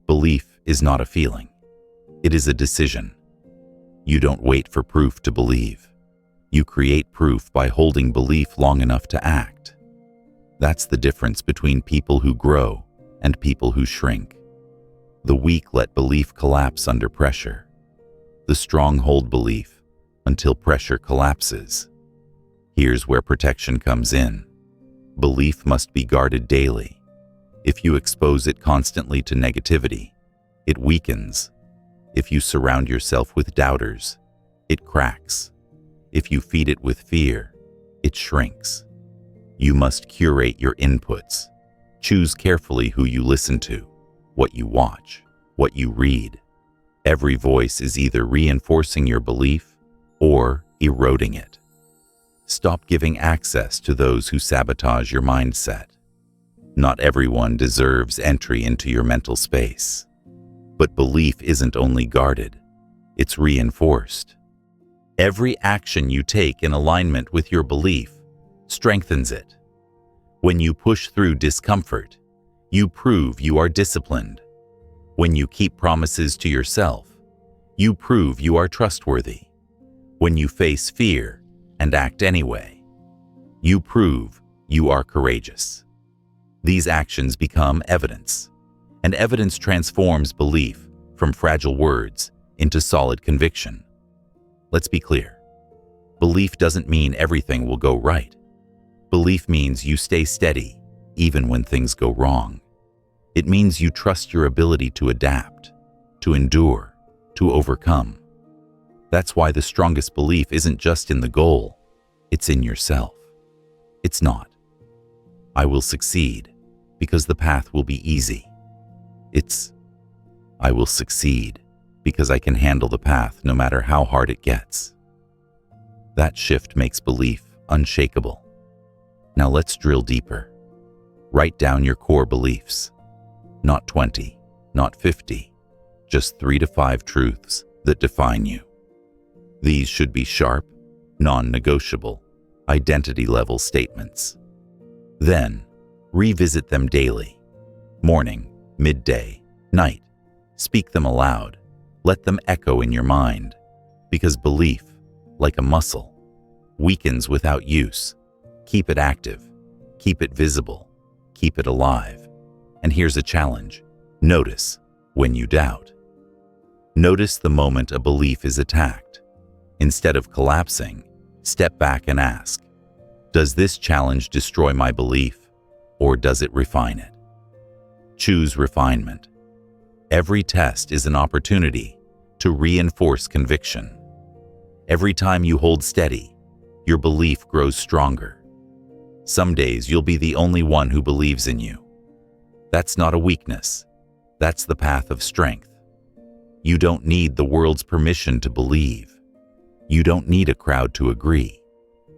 belief is not a feeling. It is a decision. You don't wait for proof to believe. You create proof by holding belief long enough to act. That's the difference between people who grow and people who shrink. The weak let belief collapse under pressure. The strong hold belief until pressure collapses. Here's where protection comes in. Belief must be guarded daily. If you expose it constantly to negativity, it weakens. If you surround yourself with doubters, it cracks. If you feed it with fear, it shrinks. You must curate your inputs. Choose carefully who you listen to, what you watch, what you read. Every voice is either reinforcing your belief or eroding it. Stop giving access to those who sabotage your mindset. Not everyone deserves entry into your mental space. But belief isn't only guarded, it's reinforced. Every action you take in alignment with your belief strengthens it. When you push through discomfort, you prove you are disciplined. When you keep promises to yourself, you prove you are trustworthy. When you face fear and act anyway, you prove you are courageous. These actions become evidence, and evidence transforms belief from fragile words into solid conviction. Let's be clear. Belief doesn't mean everything will go right. Belief means you stay steady even when things go wrong. It means you trust your ability to adapt, to endure, to overcome. That's why the strongest belief isn't just in the goal, it's in yourself. It's not, I will succeed because the path will be easy. It's, I will succeed because I can handle the path no matter how hard it gets. That shift makes belief unshakable. Now let's drill deeper. Write down your core beliefs. Not 20, not 50, just 3 to 5 truths that define you. These should be sharp, non-negotiable, identity-level statements. Then, revisit them daily. Morning, midday, night. Speak them aloud. Let them echo in your mind. Because belief, like a muscle, weakens without use. Keep it active. Keep it visible. Keep it alive. And here's a challenge. Notice when you doubt. Notice the moment a belief is attacked. Instead of collapsing, step back and ask, does this challenge destroy my belief, or does it refine it? Choose refinement. Every test is an opportunity to reinforce conviction. Every time you hold steady, your belief grows stronger. Some days you'll be the only one who believes in you. That's not a weakness. That's the path of strength. You don't need the world's permission to believe. You don't need a crowd to agree.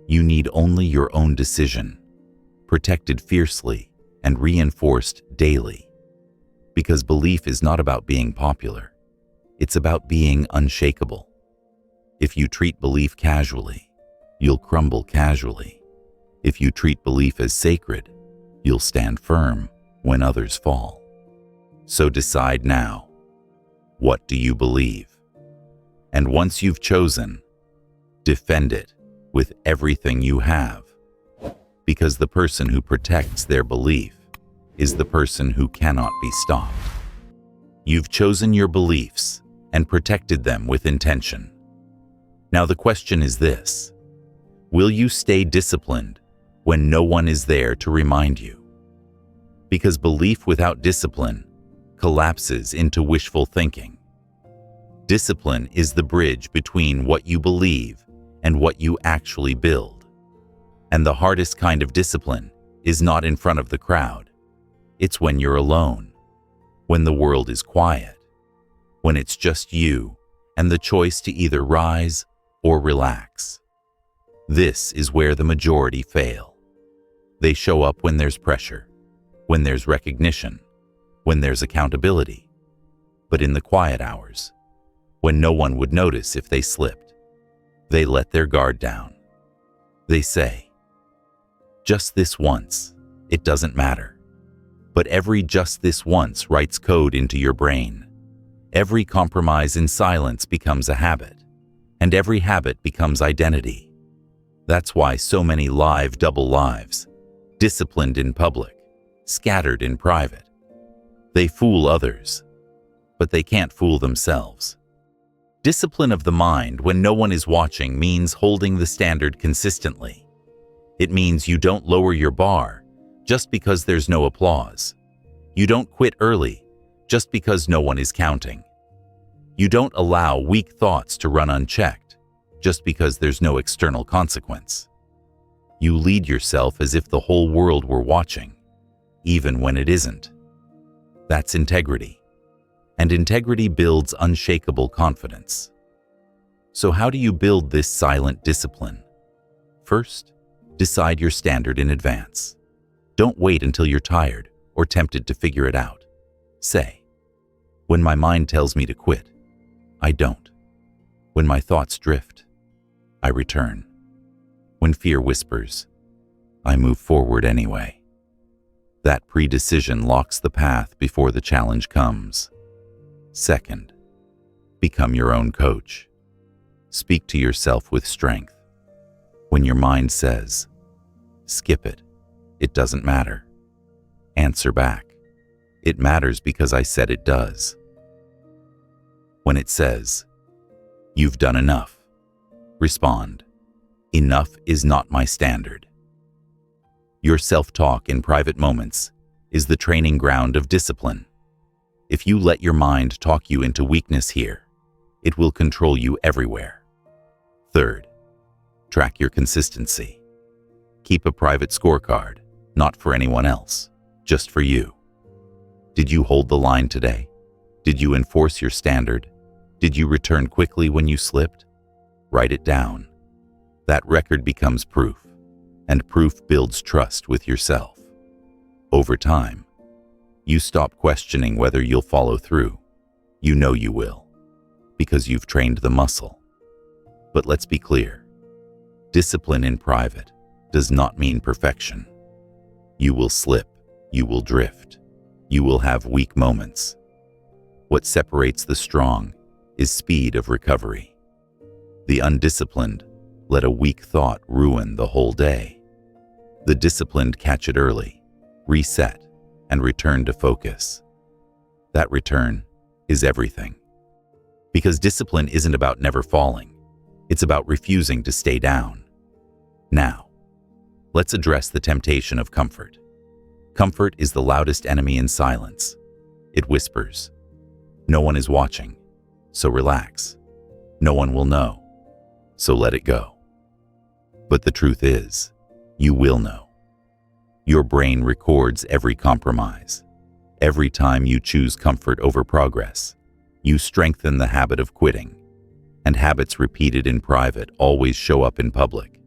You need only your own decision, protected fiercely and reinforced daily. Because belief is not about being popular. It's about being unshakable. If you treat belief casually, you'll crumble casually. If you treat belief as sacred, you'll stand firm when others fall. So decide now, what do you believe? And once you've chosen, defend it with everything you have. Because the person who protects their belief is the person who cannot be stopped. You've chosen your beliefs and protected them with intention. Now the question is this: will you stay disciplined when no one is there to remind you? Because belief without discipline collapses into wishful thinking. Discipline is the bridge between what you believe and what you actually build. And the hardest kind of discipline is not in front of the crowd. It's when you're alone, when the world is quiet, when it's just you and the choice to either rise or relax. This is where the majority fail. They show up when there's pressure, when there's recognition, when there's accountability. But in the quiet hours, when no one would notice if they slipped, they let their guard down. They say, "Just this once, it doesn't matter." But every just this once writes code into your brain. Every compromise in silence becomes a habit, and every habit becomes identity. That's why so many live double lives, disciplined in public, scattered in private. They fool others, but they can't fool themselves. Discipline of the mind when no one is watching means holding the standard consistently. It means you don't lower your bar just because there's no applause. You don't quit early just because no one is counting. You don't allow weak thoughts to run unchecked just because there's no external consequence. You lead yourself as if the whole world were watching, even when it isn't. That's integrity. And integrity builds unshakable confidence. So how do you build this silent discipline? First, decide your standard in advance. Don't wait until you're tired or tempted to figure it out. Say, when my mind tells me to quit, I don't. When my thoughts drift, I return. When fear whispers, I move forward anyway. That pre-decision locks the path before the challenge comes. Second, become your own coach. Speak to yourself with strength. When your mind says, "Skip it, it doesn't matter," answer back, "It matters because I said it does." When it says, "You've done enough," respond, "Enough is not my standard." Your self-talk in private moments is the training ground of discipline. If you let your mind talk you into weakness here, it will control you everywhere. Third, track your consistency. Keep a private scorecard, not for anyone else, just for you. Did you hold the line today? Did you enforce your standard? Did you return quickly when you slipped? Write it down. That record becomes proof, and proof builds trust with yourself. Over time, you stop questioning whether you'll follow through. You know you will, because you've trained the muscle. But let's be clear, discipline in private does not mean perfection. You will slip, you will drift, you will have weak moments. What separates the strong is speed of recovery. The undisciplined let a weak thought ruin the whole day. The disciplined catch it early, reset, and return to focus. That return is everything. Because discipline isn't about never falling. It's about refusing to stay down. Now, let's address the temptation of comfort. Comfort is the loudest enemy in silence. It whispers, "No one is watching, so relax. No one will know, so let it go." But the truth is, you will know. Your brain records every compromise. Every time you choose comfort over progress, you strengthen the habit of quitting. And habits repeated in private always show up in public.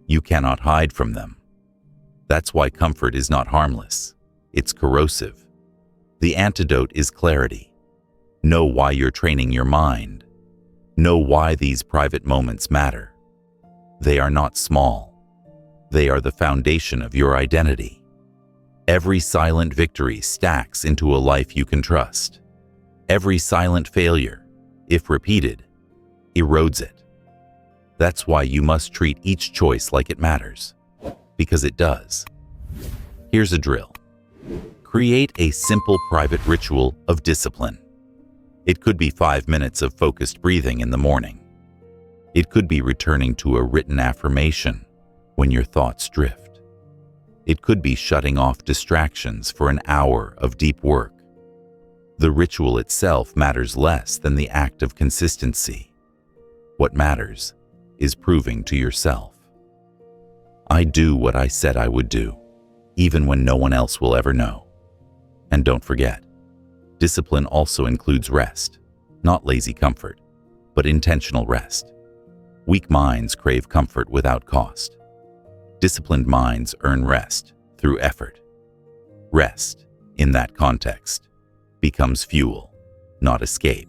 You cannot hide from them. That's why comfort is not harmless. It's corrosive. The antidote is clarity. Know why you're training your mind. Know why these private moments matter. They are not small. They are the foundation of your identity. Every silent victory stacks into a life you can trust. Every silent failure, if repeated, erodes it. That's why you must treat each choice like it matters, because it does. Here's a drill. Create a simple private ritual of discipline. It could be 5 minutes of focused breathing in the morning. It could be returning to a written affirmation when your thoughts drift. It could be shutting off distractions for an hour of deep work. The ritual itself matters less than the act of consistency. What matters is proving to yourself, I do what I said I would do, even when no one else will ever know. And don't forget, discipline also includes rest, not lazy comfort, but intentional rest. Weak minds crave comfort without cost. Disciplined minds earn rest through effort. Rest, in that context, becomes fuel, not escape.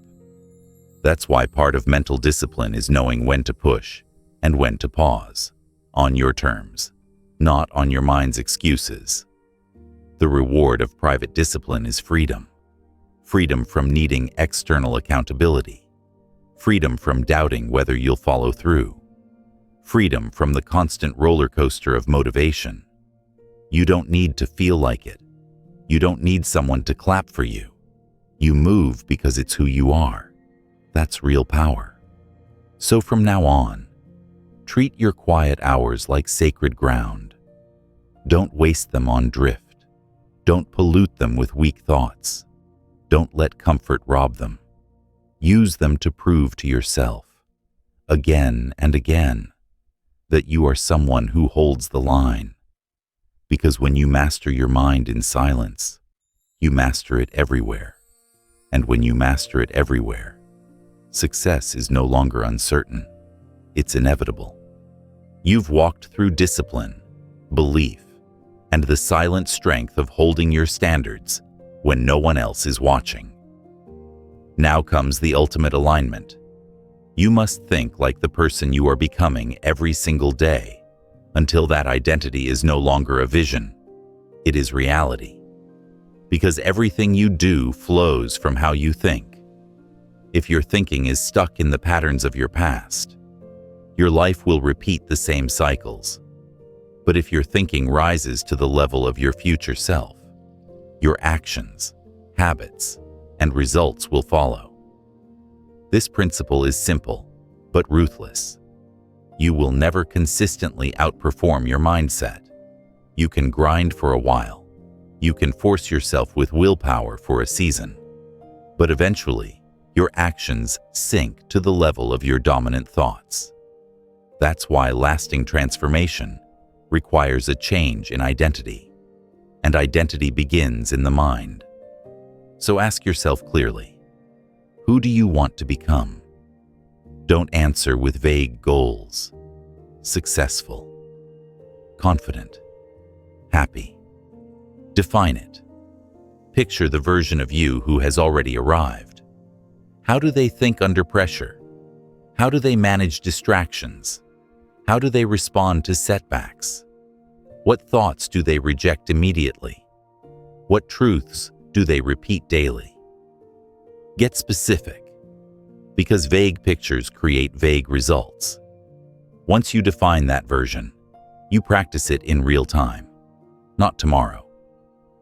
That's why part of mental discipline is knowing when to push and when to pause, on your terms, not on your mind's excuses. The reward of private discipline is freedom. Freedom from needing external accountability. Freedom from doubting whether you'll follow through. Freedom from the constant roller coaster of motivation. You don't need to feel like it. You don't need someone to clap for you. You move because it's who you are. That's real power. So from now on, treat your quiet hours like sacred ground. Don't waste them on drift. Don't pollute them with weak thoughts. Don't let comfort rob them. Use them to prove to yourself, again and again, that you are someone who holds the line. Because when you master your mind in silence, you master it everywhere. And when you master it everywhere, success is no longer uncertain. It's inevitable. You've walked through discipline, belief, and the silent strength of holding your standards when no one else is watching. Now comes the ultimate alignment. You must think like the person you are becoming every single day, until that identity is no longer a vision. It is reality. Because everything you do flows from how you think. If your thinking is stuck in the patterns of your past, your life will repeat the same cycles. But if your thinking rises to the level of your future self, your actions, habits, and results will follow. This principle is simple, but ruthless. You will never consistently outperform your mindset. You can grind for a while. You can force yourself with willpower for a season. But eventually, your actions sink to the level of your dominant thoughts. That's why lasting transformation requires a change in identity. And identity begins in the mind. So ask yourself clearly, who do you want to become? Don't answer with vague goals. Successful, confident, happy. Define it. Picture the version of you who has already arrived. How do they think under pressure? How do they manage distractions? How do they respond to setbacks? What thoughts do they reject immediately? What truths do they repeat daily? Get specific, because vague pictures create vague results. Once you define that version, you practice it in real time. Not tomorrow.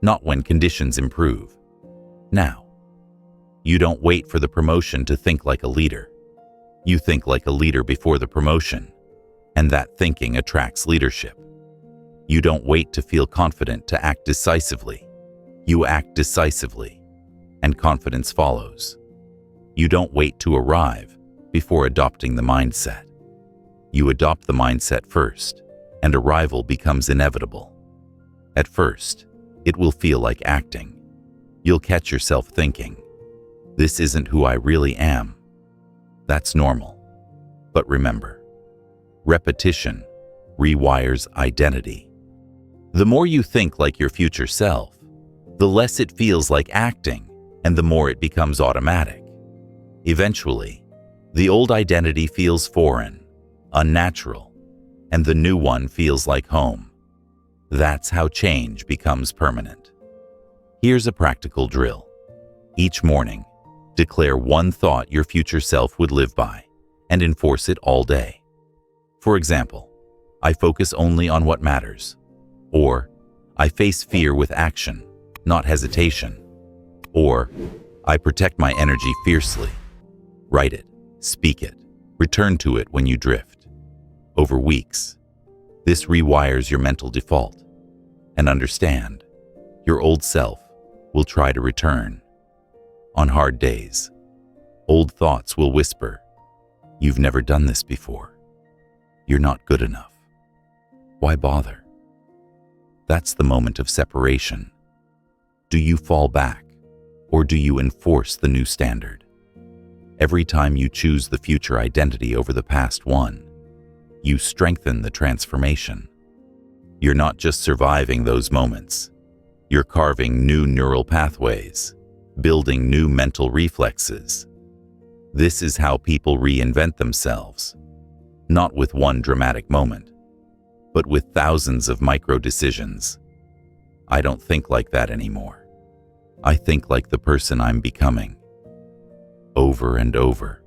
Not when conditions improve. Now. You don't wait for the promotion to think like a leader. You think like a leader before the promotion, and that thinking attracts leadership. You don't wait to feel confident to act decisively. You act decisively, and confidence follows. You don't wait to arrive before adopting the mindset. You adopt the mindset first, and arrival becomes inevitable. At first, it will feel like acting. You'll catch yourself thinking, this isn't who I really am. That's normal. But remember, repetition rewires identity. The more you think like your future self, the less it feels like acting, and the more it becomes automatic. Eventually, the old identity feels foreign, unnatural, and the new one feels like home. That's how change becomes permanent. Here's a practical drill. Each morning, declare one thought your future self would live by and enforce it all day. For example, I focus only on what matters. Or, I face fear with action, not hesitation. Or, I protect my energy fiercely. Write it, speak it, return to it when you drift. Over weeks, this rewires your mental default. And understand, your old self will try to return. On hard days, old thoughts will whisper, "You've never done this before. You're not good enough. Why bother?" That's the moment of separation. Do you fall back, or do you enforce the new standard? Every time you choose the future identity over the past one, you strengthen the transformation. You're not just surviving those moments. You're carving new neural pathways, building new mental reflexes. This is how people reinvent themselves, not with one dramatic moment, but with thousands of micro-decisions. I don't think like that anymore. I think like the person I'm becoming. Over and over,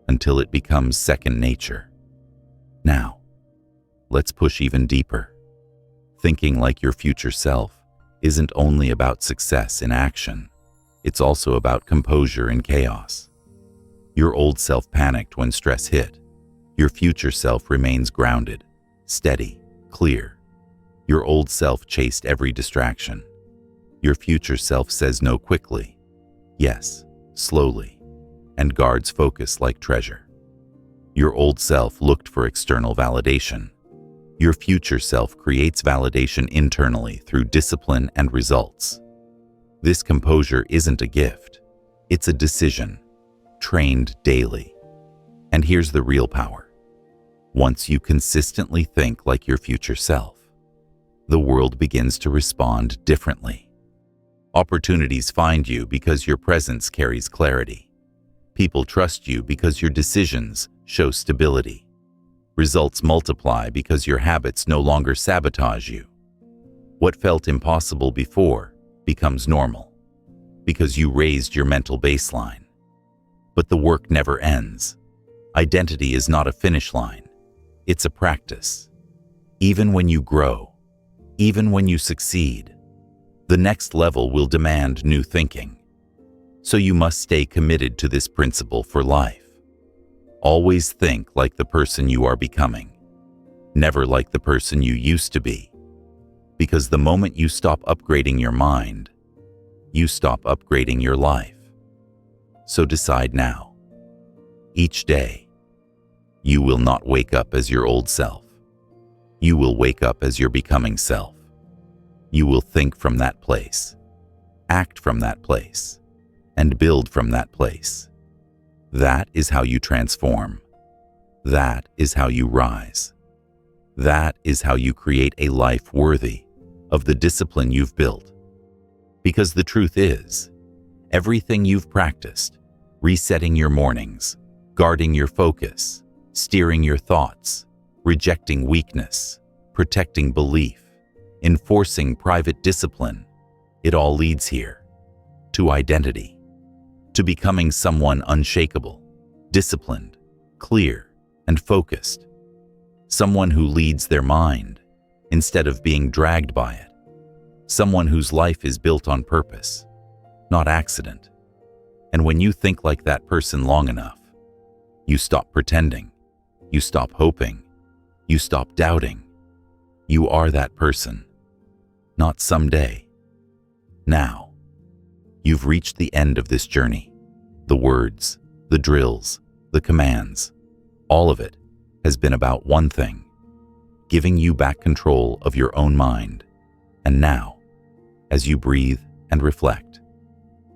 until it becomes second nature. Now, let's push even deeper. Thinking like your future self isn't only about success in action, it's also about composure in chaos. Your old self panicked when stress hit. Your future self remains grounded, steady, clear. Your old self chased every distraction. Your future self says no quickly, yes, slowly, and guards focus like treasure. Your old self looked for external validation. Your future self creates validation internally through discipline and results. This composure isn't a gift, it's a decision, trained daily. And here's the real power. Once you consistently think like your future self, the world begins to respond differently. Opportunities find you because your presence carries clarity. People trust you because your decisions show stability. Results multiply because your habits no longer sabotage you. What felt impossible before becomes normal because you raised your mental baseline. But the work never ends. Identity is not a finish line. It's a practice. Even when you grow, even when you succeed, the next level will demand new thinking. So you must stay committed to this principle for life. Always think like the person you are becoming, never like the person you used to be. Because the moment you stop upgrading your mind, you stop upgrading your life. So decide now. Each day, you will not wake up as your old self. You will wake up as your becoming self. You will think from that place, act from that place, and build from that place. That is how you transform. That is how you rise. That is how you create a life worthy of the discipline you've built. Because the truth is, everything you've practiced, resetting your mornings, guarding your focus, steering your thoughts, rejecting weakness, protecting belief, enforcing private discipline, it all leads here, to identity. To becoming someone unshakable, disciplined, clear, and focused. Someone who leads their mind instead of being dragged by it. Someone whose life is built on purpose, not accident. And when you think like that person long enough, you stop pretending, you stop hoping, you stop doubting. You are that person, not someday. Now. You've reached the end of this journey. The words, the drills, the commands, all of it has been about one thing, giving you back control of your own mind. And now, as you breathe and reflect,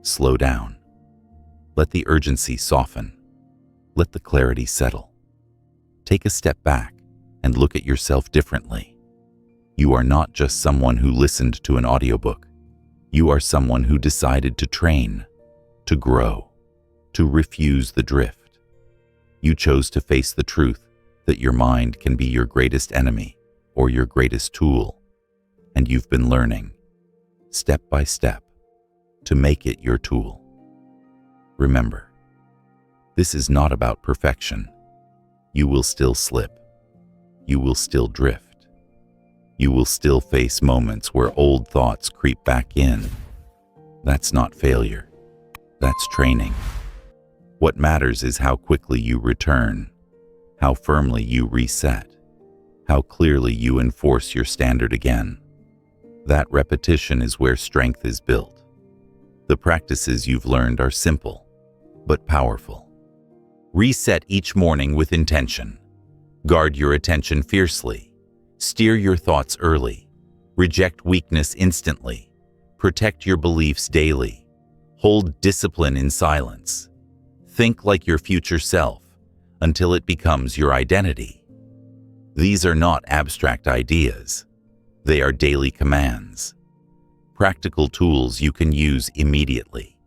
slow down. Let the urgency soften. Let the clarity settle. Take a step back and look at yourself differently. You are not just someone who listened to an audiobook. You are someone who decided to train, to grow, to refuse the drift. You chose to face the truth that your mind can be your greatest enemy or your greatest tool, and you've been learning, step by step, to make it your tool. Remember, this is not about perfection. You will still slip. You will still drift. You will still face moments where old thoughts creep back in. That's not failure. That's training. What matters is how quickly you return, how firmly you reset, how clearly you enforce your standard again. That repetition is where strength is built. The practices you've learned are simple, but powerful. Reset each morning with intention. Guard your attention fiercely. Steer your thoughts early. Reject weakness instantly. Protect your beliefs daily. Hold discipline in silence. Think like your future self until it becomes your identity. These are not abstract ideas. They are daily commands. Practical tools you can use immediately.